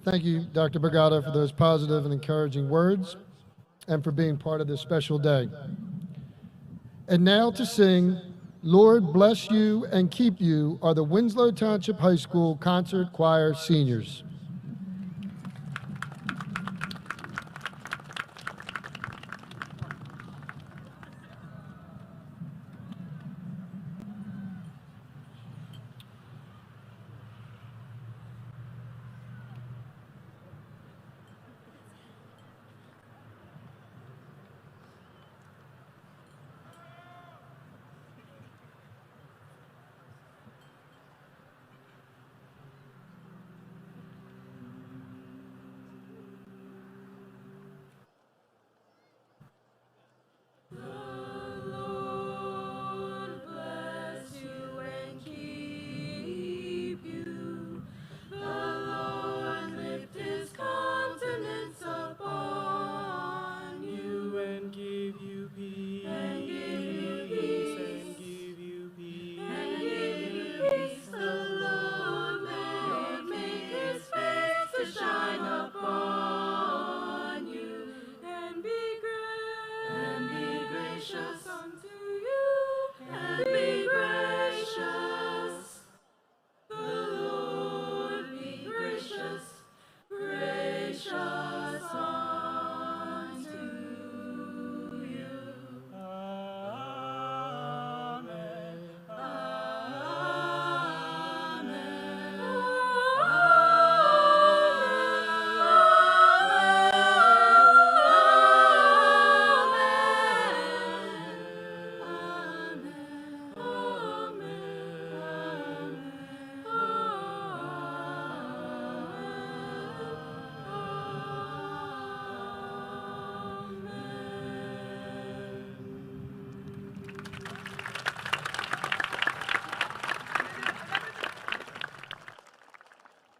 Thank you, Dr. Bergata, for those positive and encouraging words and for being part of this special day. And now to sing, Lord Bless You and Keep You, are the Winslow Township High School Concert Choir Seniors.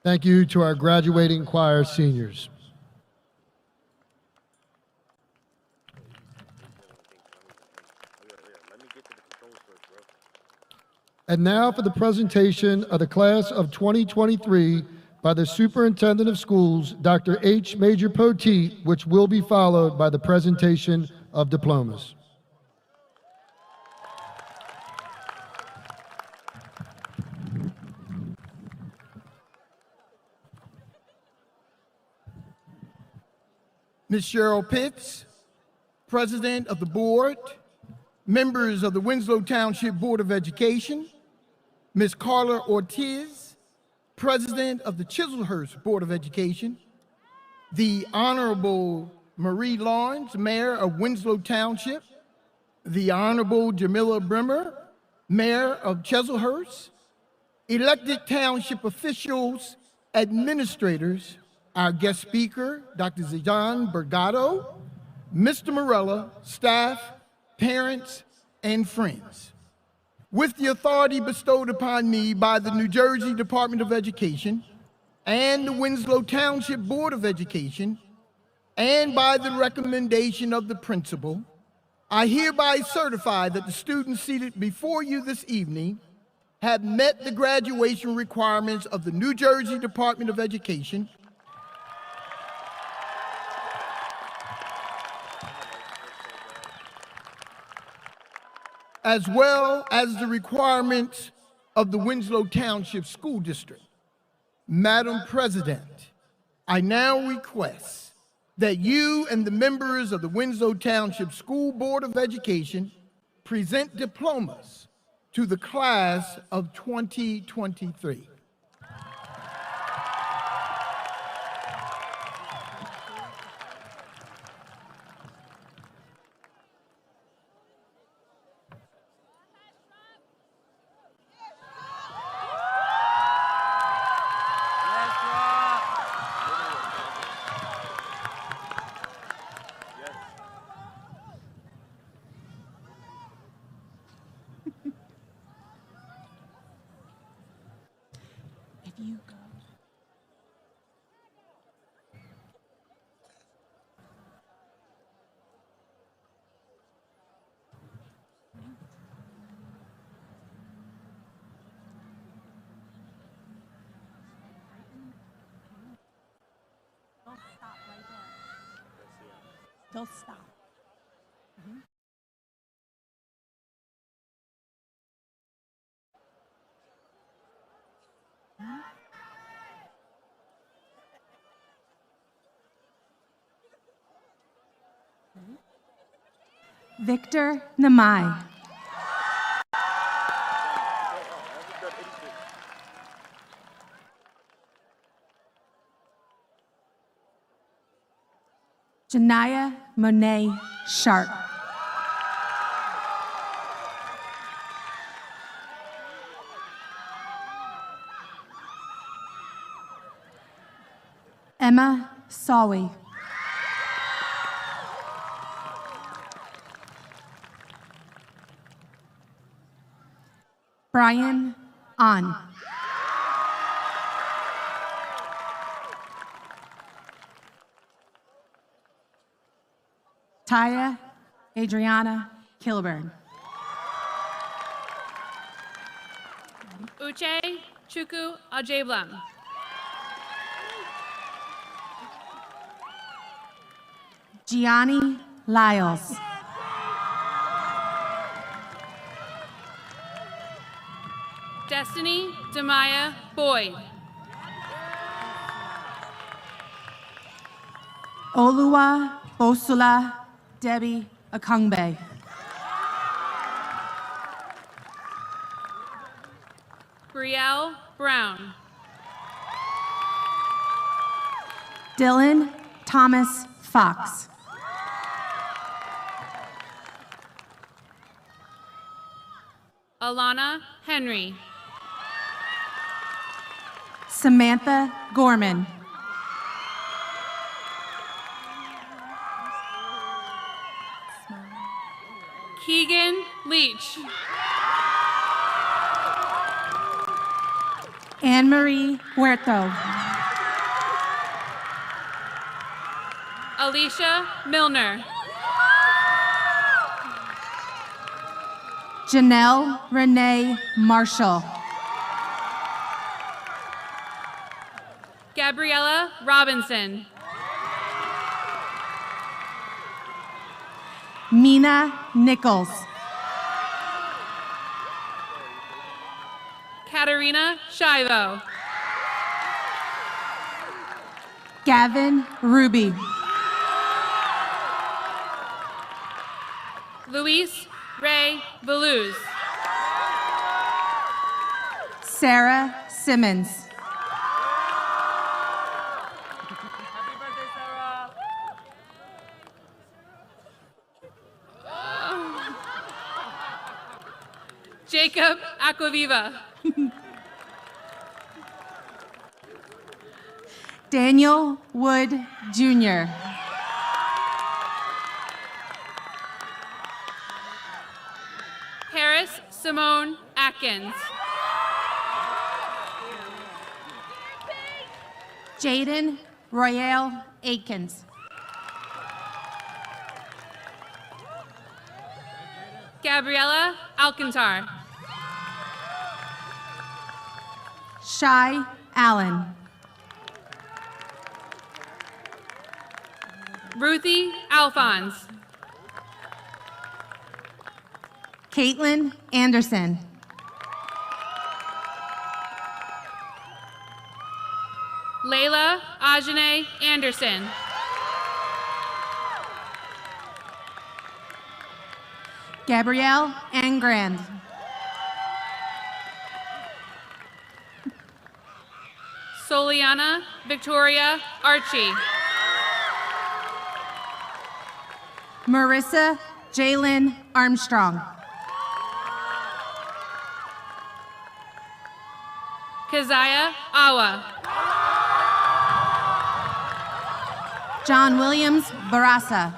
Thank you to our graduating choir seniors. And now for the presentation of the class of 2023 by the Superintendent of Schools, Dr. H. Major Poteet, which will be followed by the presentation of diplomas. Ms. Cheryl Pitts, President of the Board, members of the Winslow Township Board of Education, Ms. Carla Ortiz, President of the Chislehurst Board of Education, the Honorable Marie Lawrence, Mayor of Winslow Township, the Honorable Jamila Brimmer, Mayor of Chislehurst, elected township officials, administrators, our guest speaker, Dr. Zijan Bergado, Mr. Morella, staff, parents, and friends. With the authority bestowed upon me by the New Jersey Department of Education and the Winslow Township Board of Education, and by the recommendation of the principal, I hereby certify that the students seated before you this evening have met the graduation requirements of the New Jersey Department of Education as well as the requirements of the Winslow Township School District. Madam President, I now request that you and the members of the Winslow Township School Board of Education present diplomas to the class of 2023. Don't stop. Victor Namai. Janaya Monet Sharp. Emma Sawi. Brian An. Taya Adriana Kilburn. Uche Chukwu Ajeblam. Gianni Lyles. Destiny Demaya Boyd. Olua Bosula Debbie Akungbe. Brielle Brown. Dylan Thomas Fox. Alana Henry. Samantha Gorman. Keegan Leach. Anne-Marie Huerto. Alicia Milner. Janelle Renee Marshall. Gabriella Robinson. Mina Nichols. Katarina Shivo. Gavin Ruby. Luis Ray Veluz. Sarah Simmons. Jacob Aquaviva. Daniel Wood Jr. Paris Simone Atkins. Jaden Royale Aikens. Gabriella Alcantar. Shai Allen. Ruthie Alphonse. Caitlin Anderson. Layla Ajane Anderson. Gabrielle Angrand. Soliana Victoria Archie. Marissa Jalen Armstrong. Keziah Awa. John Williams Barasa.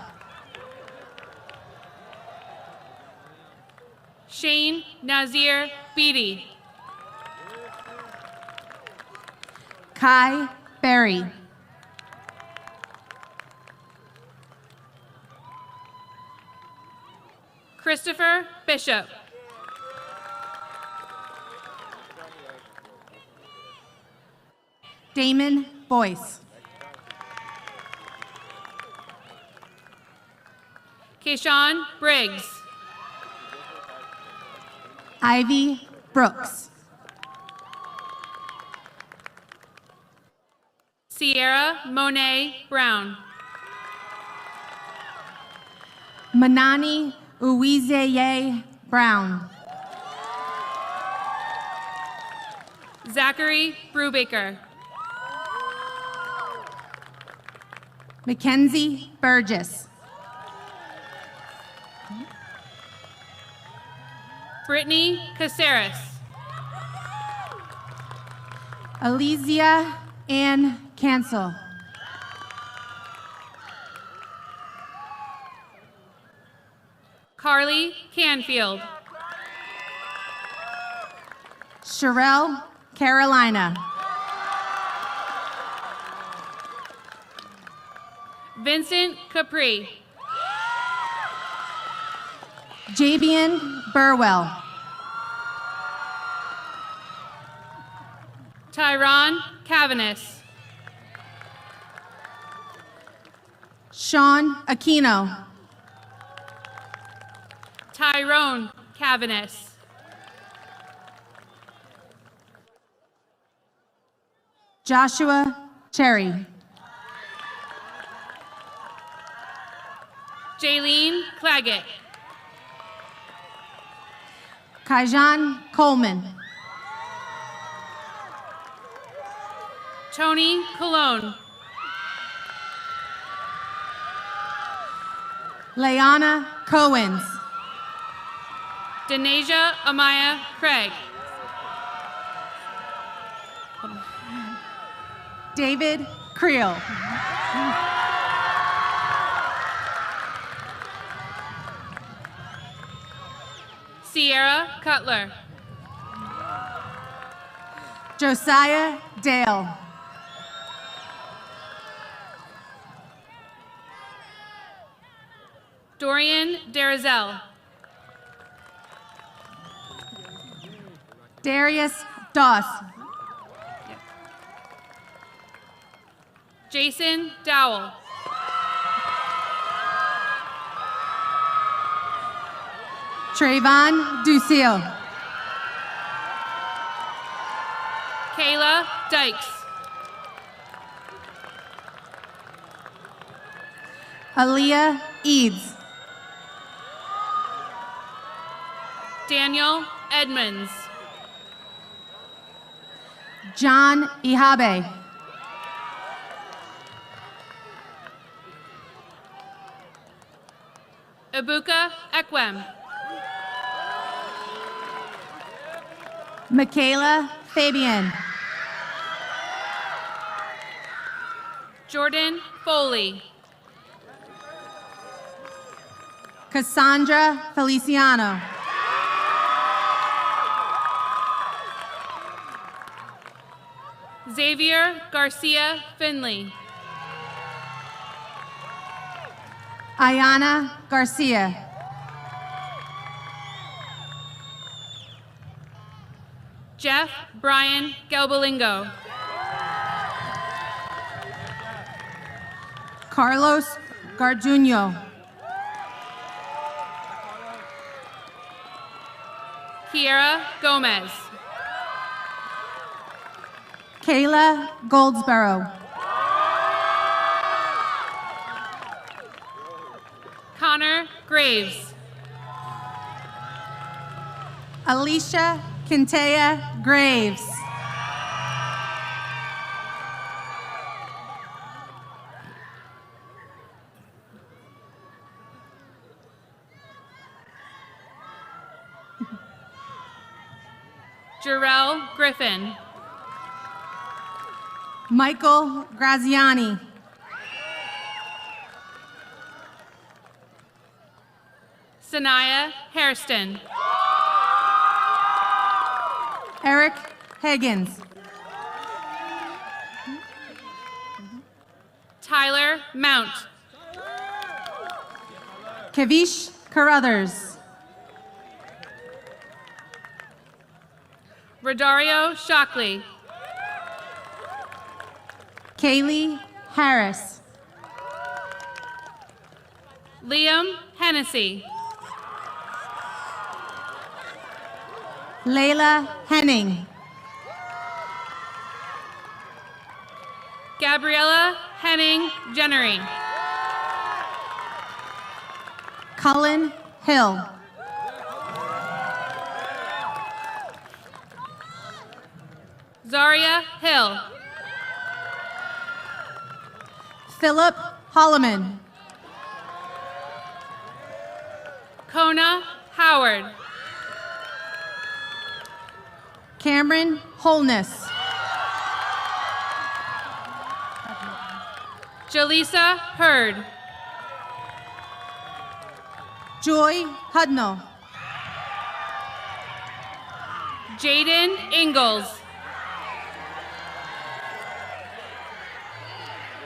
Shane Nazir Beatty. Kai Berry. Christopher Bishop. Damon Boyce. Keyshawn Briggs. Ivy Brooks. Sierra Monet Brown. Manani Uwizeye Brown. Zachary Brubaker. Mackenzie Burgess. Brittany Caceres. Alizia Ann Cancel. Carly Canfield. Sherelle Carolina. Vincent Capri. Javian Burwell. Tyron Cavanis. Sean Aquino. Tyrone Cavanis. Joshua Cherry. Jaylene Claggett. Kaijan Coleman. Tony Cologne. Leanna Coens. Denasia Amaya Craig. David Creel. Sierra Cutler. Josiah Dale. Dorian Derizel. Darius Doss. Jason Dowell. Trayvon Ducille. Kayla Dykes. Aaliyah Eads. Daniel Edmonds. John Ihabe. Ibuka Ekwem. Michaela Fabian. Jordan Foley. Cassandra Feliciano. Xavier Garcia Finley. Ayana Garcia. Jeff Brian Galbalingo. Carlos Garduño. Kiera Gomez. Kayla Goldsboro. Connor Graves. Alicia Kintea Graves. Jarrell Griffin. Michael Graziani. Sanaya Hairston. Eric Higgins. Tyler Mount. Kavish Carruthers. Rodario Shockley. Kaylee Harris. Liam Hennessy. Layla Henning. Gabriella Henning Jennery. Cullen Hill. Zaria Hill. Philip Holloman. Kona Howard. Cameron Holness. Jaleesa Hurd. Joy Hudnall. Jaden Ingalls.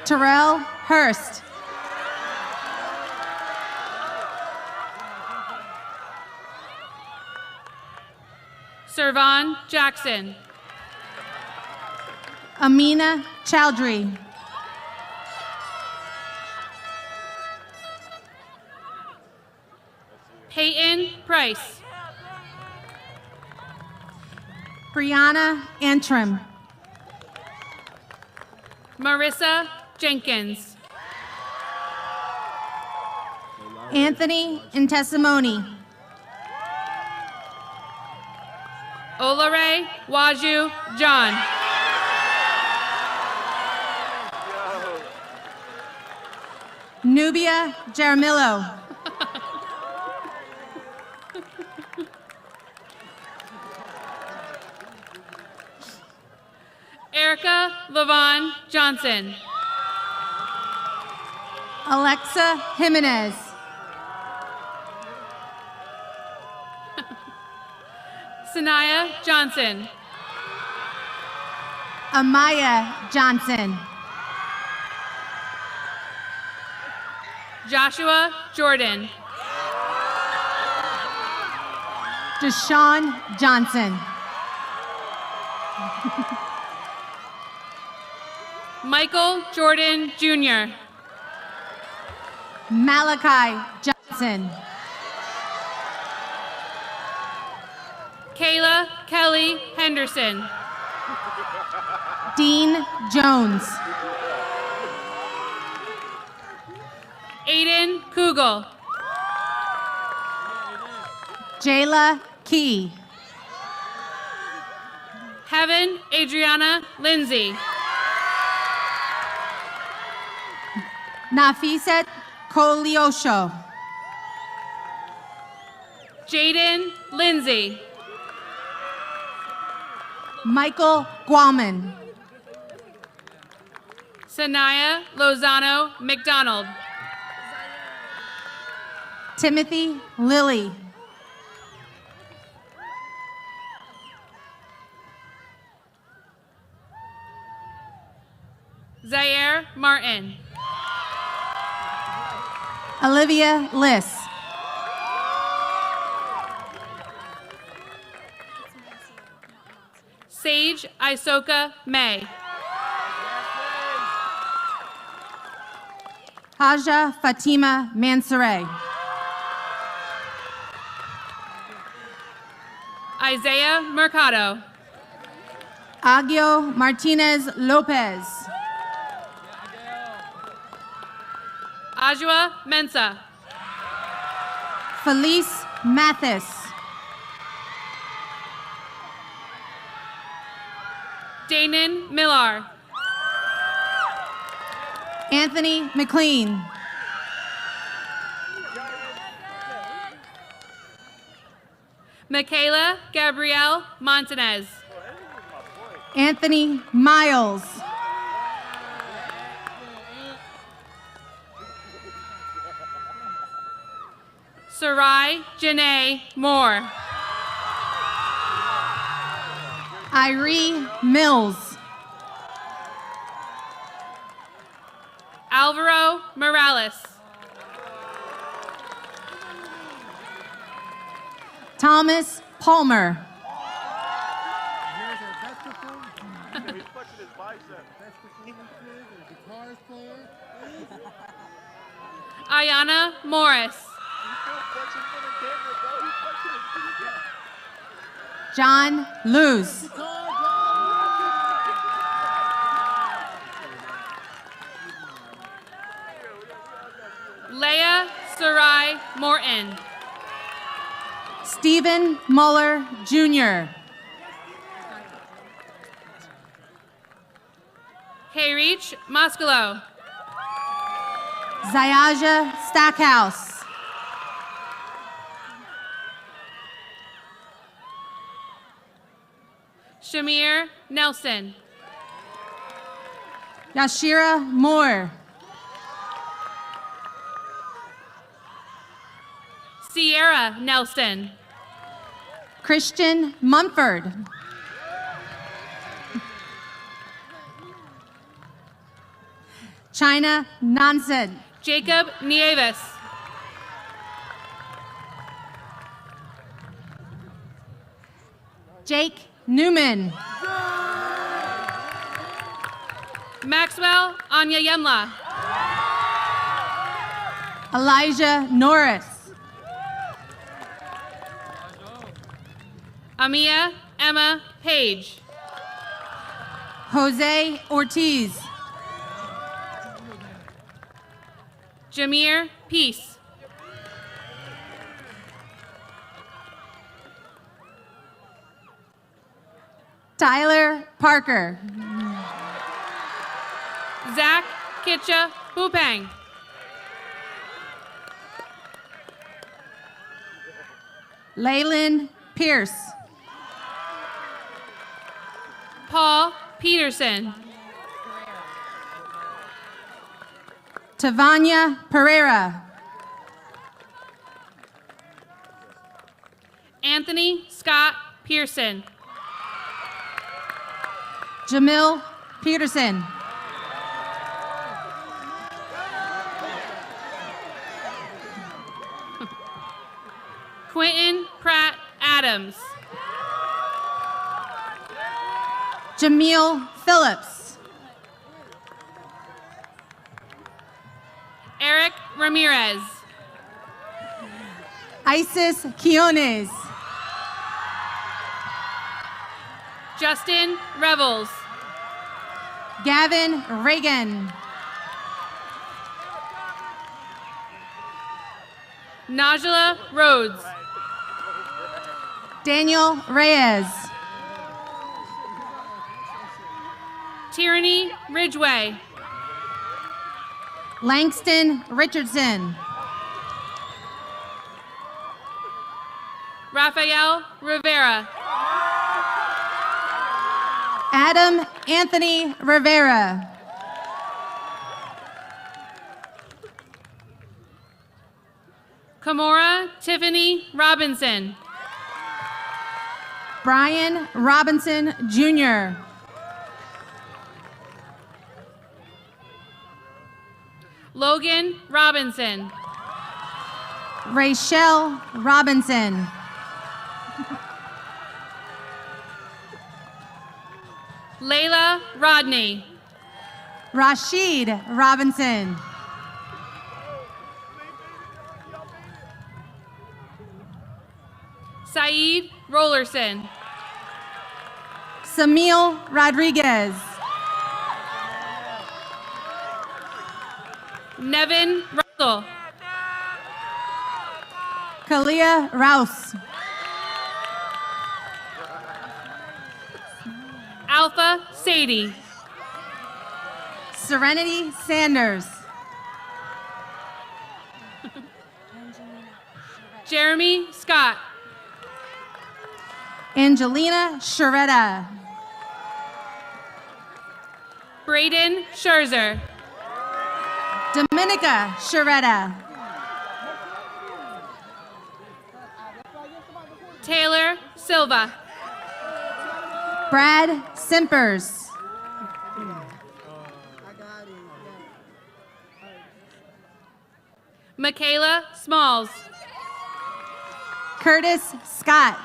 Terrell Hurst. Servan Jackson. Amina Chowdhury. Peyton Price. Brianna Antrim. Marissa Jenkins. Anthony Intesimoni. Olare Waju John. Nubia Jaramillo. Erica Lavon Johnson. Alexa Jimenez. Sanaya Johnson. Amaya Johnson. Joshua Jordan. Deshaun Johnson. Michael Jordan Jr. Malachi Johnson. Kayla Kelly Henderson. Dean Jones. Aiden Kugel. Jayla Key. Heaven Adriana Lindsay. Nafiset Koliosho. Jaden Lindsay. Michael Gualman. Sanaya Lozano McDonald. Timothy Lilly. Zaire Martin. Olivia Liss. Sage Isoka May. Haja Fatima Mansoure. Isaiah Mercado. Agio Martinez Lopez. Ajua Mensa. Felice Mathis. Danon Millar. Anthony McLean. Michaela Gabrielle Montanez. Anthony Miles. Sarai Janae Moore. Irie Mills. Alvaro Morales. Thomas Palmer. Ayana Morris. John Luz. Leah Sarai Morton. Stephen Muller Jr. Hayrich Moskalo. Zayaja Stackhouse. Shamir Nelson. Yashira Moore. Sierra Nelson. Christian Mumford. China Nansen. Jacob Nieves. Jake Newman. Maxwell Anya Yemla. Elijah Norris. Amia Emma Page. Jose Ortiz. Jameer Peace. Tyler Parker. Zach Kitcha Bupang. Leyland Pierce. Paul Peterson. Tavania Pereira. Anthony Scott Pearson. Jamil Peterson. Quentin Pratt Adams. Jamil Phillips. Eric Ramirez. Isis Quiones. Justin Revels. Gavin Reagan. Najla Rhodes. Daniel Reyes. Tyranny Ridgway. Langston Richardson. Rafael Rivera. Adam Anthony Rivera. Kamora Tiffany Robinson. Brian Robinson Jr. Logan Robinson. Rachel Robinson. Layla Rodney. Rashid Robinson. Saeed Rollerson. Samil Rodriguez. Nevin Russell. Kalia Rouse. Alpha Sadie. Serenity Sanders. Jeremy Scott. Angelina Sharetta. Braden Scherzer. Dominica Sharetta. Taylor Silva. Brad Simpers. Michaela Smalls. Curtis Scott.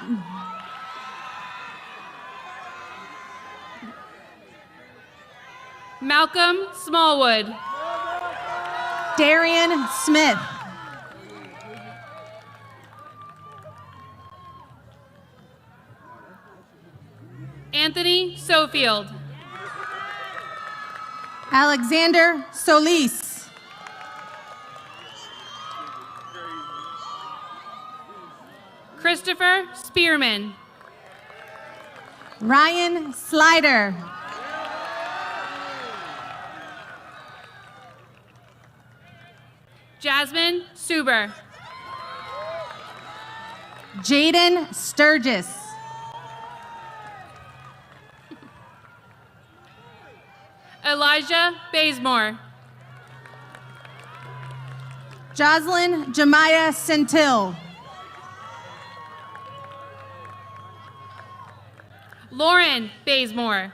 Malcolm Smallwood. Darian Smith. Anthony Sofield. Alexander Solis. Christopher Spearman. Ryan Slider. Jasmine Suber. Jaden Sturgis. Elijah Bazemore. Jocelyn Jemiah Centil. Lauren Bazemore.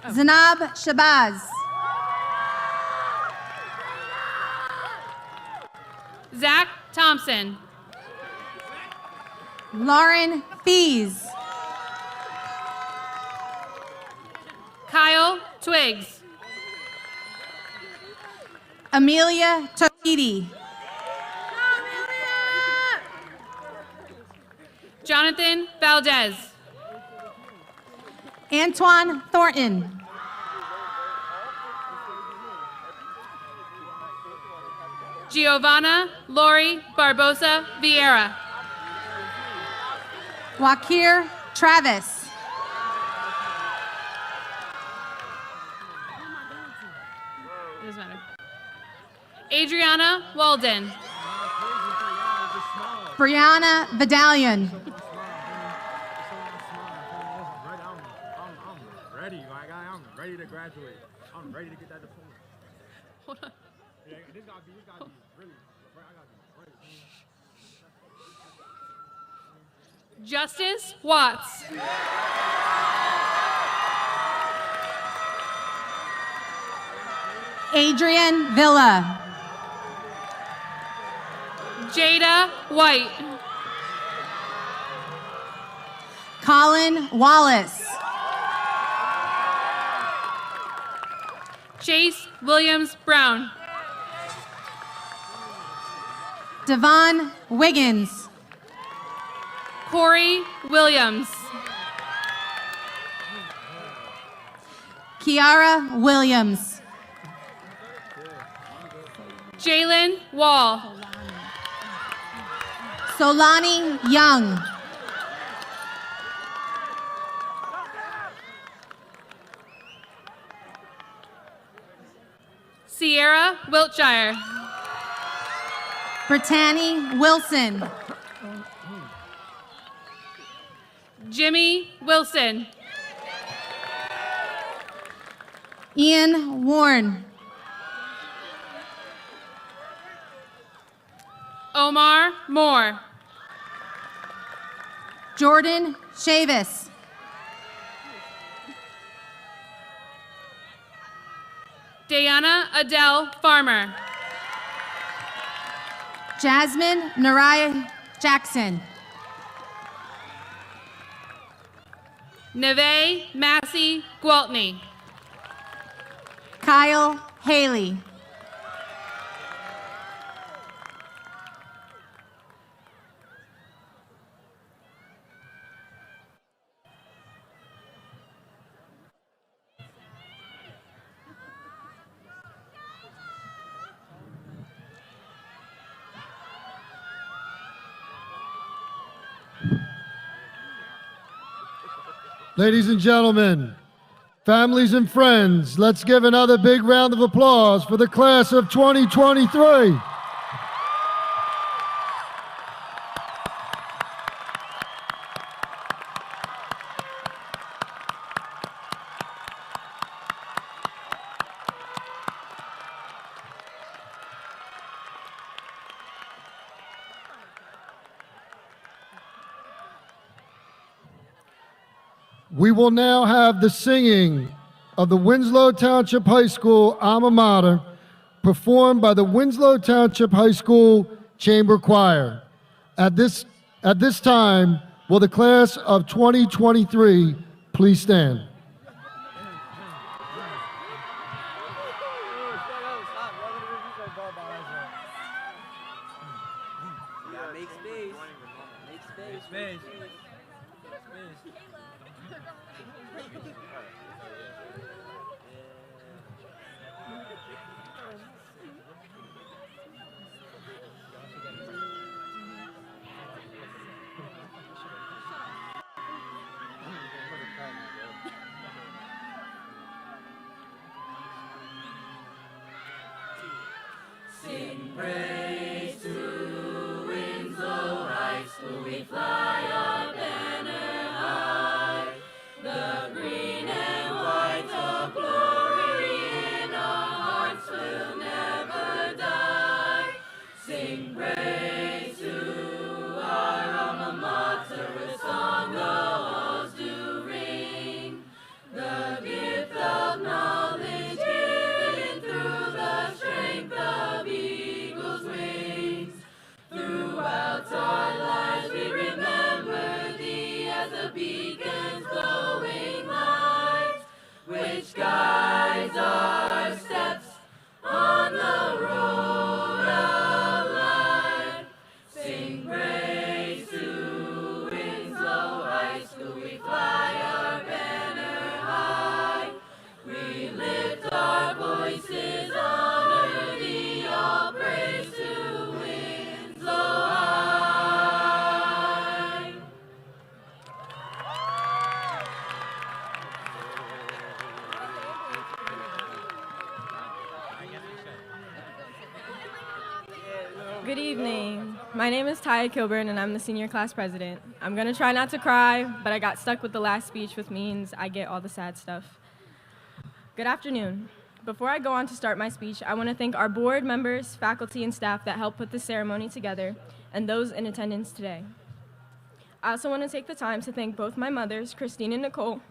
Zanab Shabazz. Zach Thompson. Lauren Fees. Kyle Twiggs. Amelia Tokiti. Jonathan Valdez. Antoine Thornton. Giovanna Lori Barbosa Vieira. Wakir Travis. Doesn't matter. Adriana Walden. Brianna Vidalion. I'm ready to graduate. I'm ready to get that diploma. Hold on. Yeah, this gotta be really. I gotta be ready. Justice Watts. Adrian Villa. Jada White. Colin Wallace. Chase Williams Brown. Devon Wiggins. Corey Williams. Kiara Williams. Jalen Wall. Solani Young. Sierra Wiltshire. Brittany Wilson. Jimmy Wilson. Ian Warren. Omar Moore. Jordan Chavis. Diana Adele Farmer. Jasmine Naraya Jackson. Neve Massey Gwaltney. Kyle Haley. Ladies and gentlemen, families and friends, let's give another big round of applause for the class of 2023. We will now have the singing of the Winslow Township High School alma mater performed by the Winslow Township High School Chamber Choir. At this time, will the class of 2023 please stand? Make space. Make space. Sing praise to Winslow High School. We fly our banner high. The green and white of glory in our hearts will never die. Sing praise to our alma mater, with song the halls do ring. The gift of knowledge given through the strength of eagle's wings. Throughout our lives we remember thee as a beacon's glowing light, which guides our steps on the road of life. Sing praise to Winslow High School. We fly our banner high. We lift our voices, honor thee, all praise to Winslow High. Good evening. My name is Taya Kilburn, and I'm the senior class president. I'm going to try not to cry, but I got stuck with the last speech, which means I get all the sad stuff. Good afternoon. Before I go on to start my speech, I want to thank our board members, faculty, and staff that helped put this ceremony together, and those in attendance today. I also want to take the time to thank both my mothers, Christine and Nicole.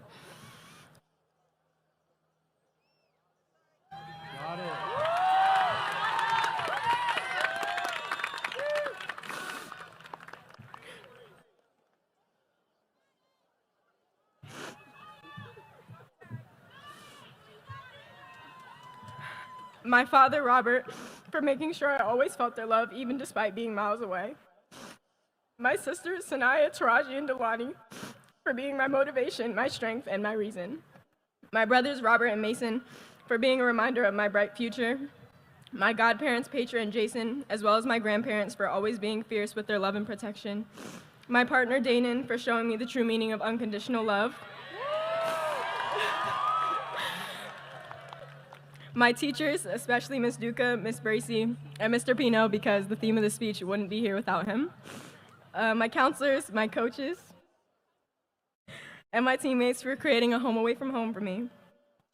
My father, Robert, for making sure I always felt their love, even despite being miles away. My sisters, Sanaya, Taraji, and Delani, for being my motivation, my strength, and my reason. My brothers, Robert and Mason, for being a reminder of my bright future. My godparents, Petra and Jason, as well as my grandparents, for always being fierce with their love and protection. My partner, Danon, for showing me the true meaning of unconditional love. My teachers, especially Miss Duca, Miss Bracy, and Mr. Pino, because the theme of the speech wouldn't be here without him. My counselors, my coaches, and my teammates for creating a home away from home for me.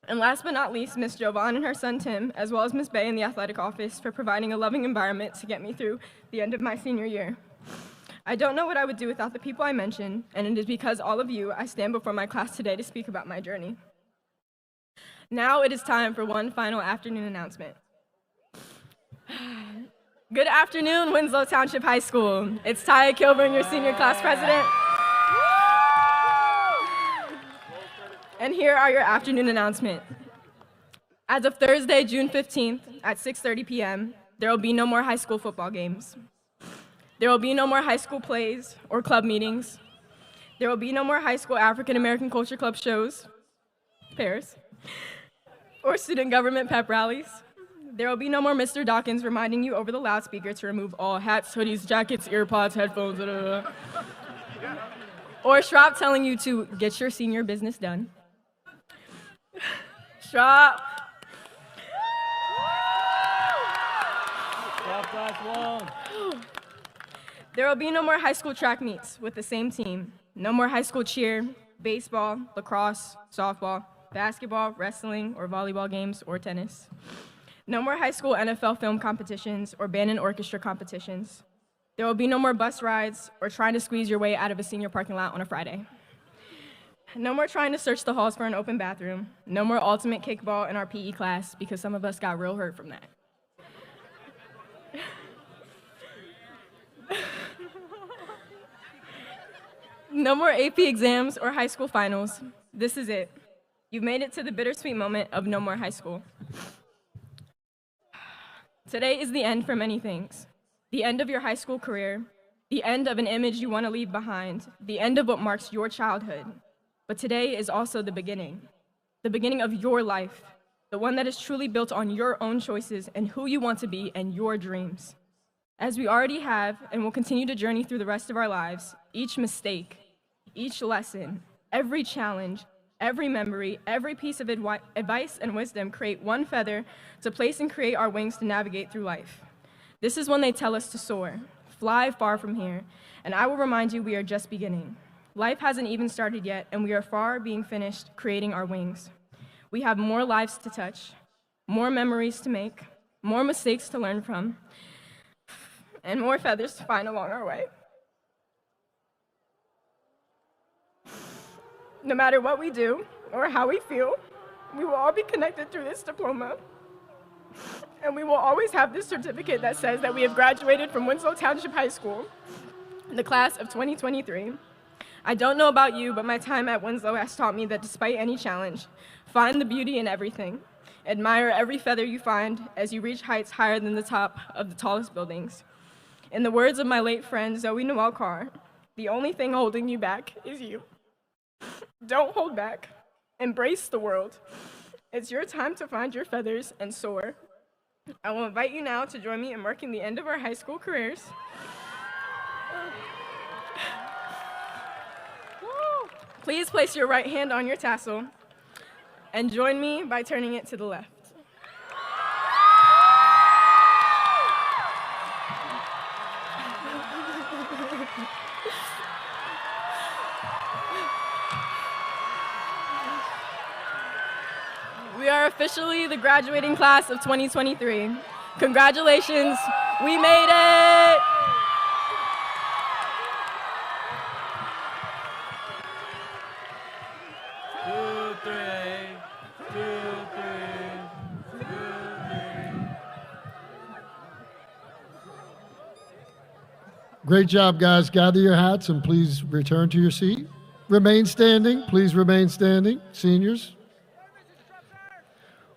And last but not least, Miss Jovan and her son Tim, as well as Miss Bay in the athletic office for providing a loving environment to get me through the end of my senior year. I don't know what I would do without the people I mentioned, and it is because all of you I stand before my class today to speak about my journey. Now it is time for one final afternoon announcement. Good afternoon, Winslow Township High School. It's Taya Kilburn, your senior class president. And here are your afternoon announcements. As of Thursday, June 15th at 6:30 p.m., there will be no more high school football games. There will be no more high school plays or club meetings. There will be no more high school African American Culture Club shows, pairs, or student government pep rallies. There will be no more Mr. Dawkins reminding you over the loudspeaker to remove all hats, hoodies, jackets, earpods, headphones, or Schropp telling you to get your senior business done. Schropp. There will be no more high school track meets with the same team. No more high school cheer, baseball, lacrosse, softball, basketball, wrestling, or volleyball games, or tennis. No more high school NFL film competitions or band and orchestra competitions. There will be no more bus rides or trying to squeeze your way out of a senior parking lot on a Friday. No more trying to search the halls for an open bathroom. No more ultimate kickball in our PE class because some of us got real hurt from that. No more AP exams or high school finals. This is it. You've made it to the bittersweet moment of no more high school. Today is the end for many things. The end of your high school career, the end of an image you want to leave behind, the end of what marks your childhood. But today is also the beginning of your life, the one that is truly built on your own choices and who you want to be and your dreams. As we already have and will continue to journey through the rest of our lives, each mistake, each lesson, every challenge, every memory, every piece of advice and wisdom create one feather to place and create our wings to navigate through life. This is when they tell us to soar, fly far from here, and I will remind you we are just beginning. Life hasn't even started yet, and we are far being finished creating our wings. We have more lives to touch, more memories to make, more mistakes to learn from, and more feathers to find along our way. No matter what we do or how we feel, we will all be connected through this diploma. And we will always have this certificate that says that we have graduated from Winslow Township High School, the class of 2023. I don't know about you, but my time at Winslow has taught me that despite any challenge, find the beauty in everything. Admire every feather you find as you reach heights higher than the top of the tallest buildings. In the words of my late friend Zoe Noel Carr, the only thing holding you back is you. Don't hold back. Embrace the world. It's your time to find your feathers and soar. I will invite you now to join me in marking the end of our high school careers. Please place your right hand on your tassel and join me by turning it to the left. We are officially the graduating class of 2023. Congratulations, we made it! Great job, guys. Gather your hats and please return to your seat. Remain standing. Please remain standing, seniors.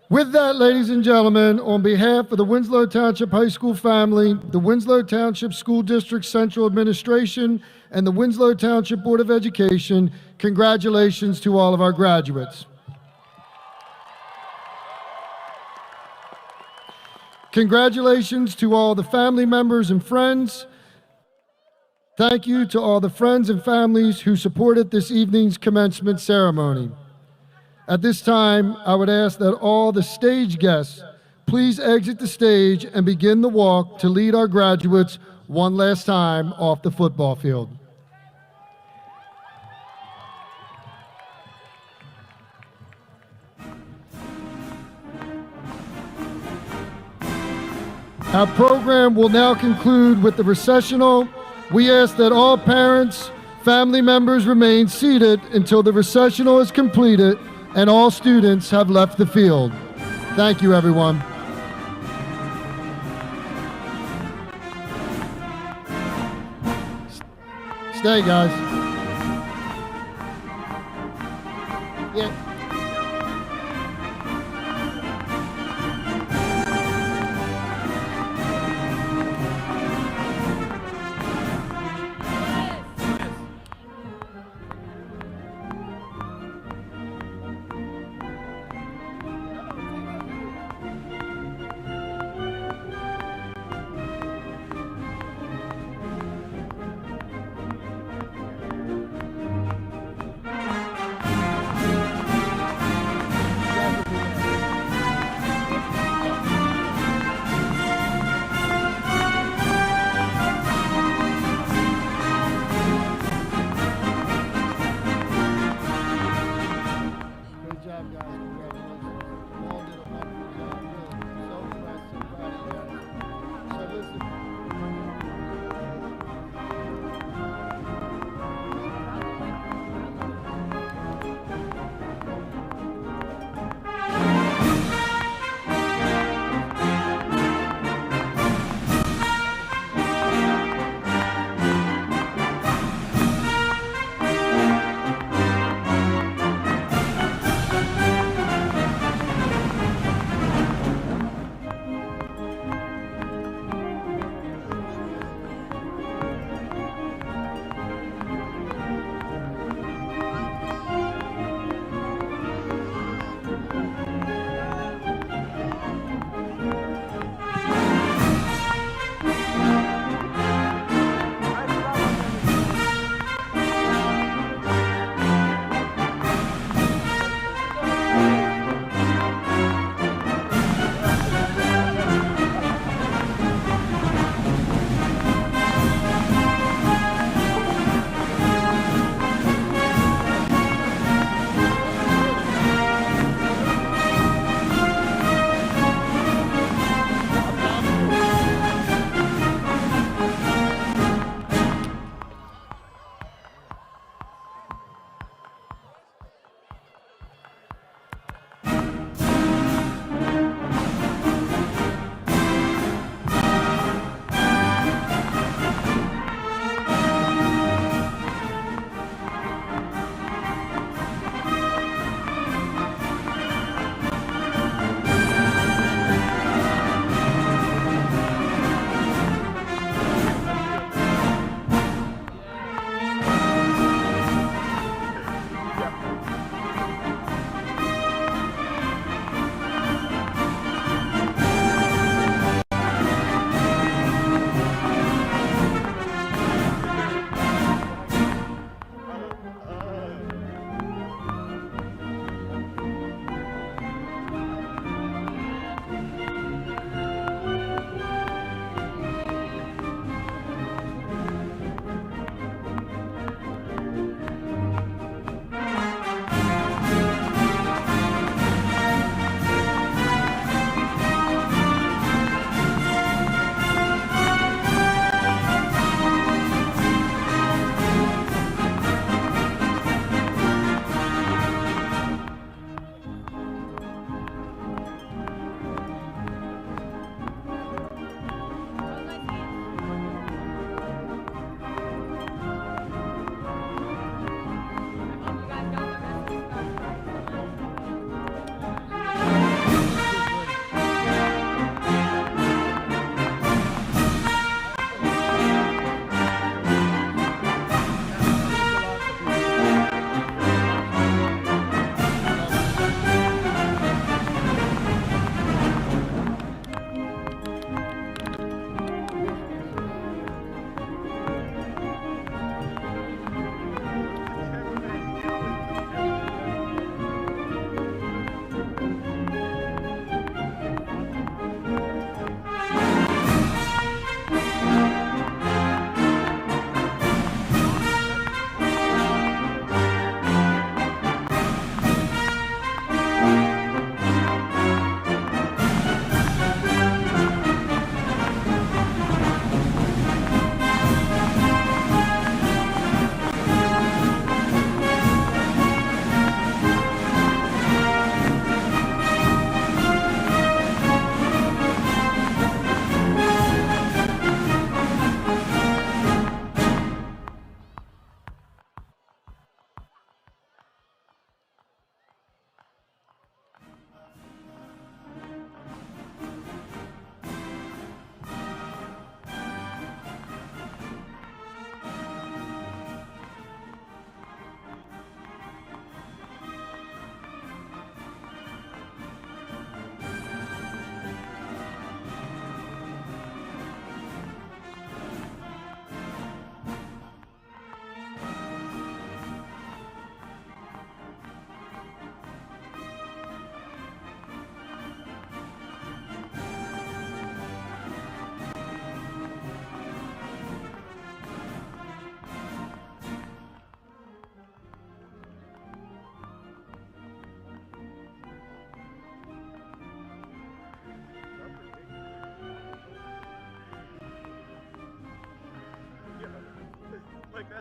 With that, ladies and gentlemen, on behalf of the Winslow Township High School family, the Winslow Township School District Central Administration, and the Winslow Township Board of Education, congratulations to all of our graduates. Congratulations to all the family members and friends. Thank you to all the friends and families who supported this evening's commencement ceremony. At this time, I would ask that all the stage guests please exit the stage and begin the walk to lead our graduates one last time off the football field. Our program will now conclude with the recessional. We ask that all parents, family members remain seated until the recessional is completed and all students have left the field. Thank you, everyone. Stay, guys. Yeah.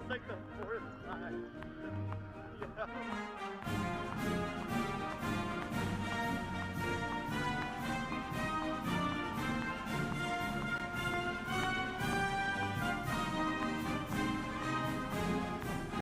like the fourth time. Yeah.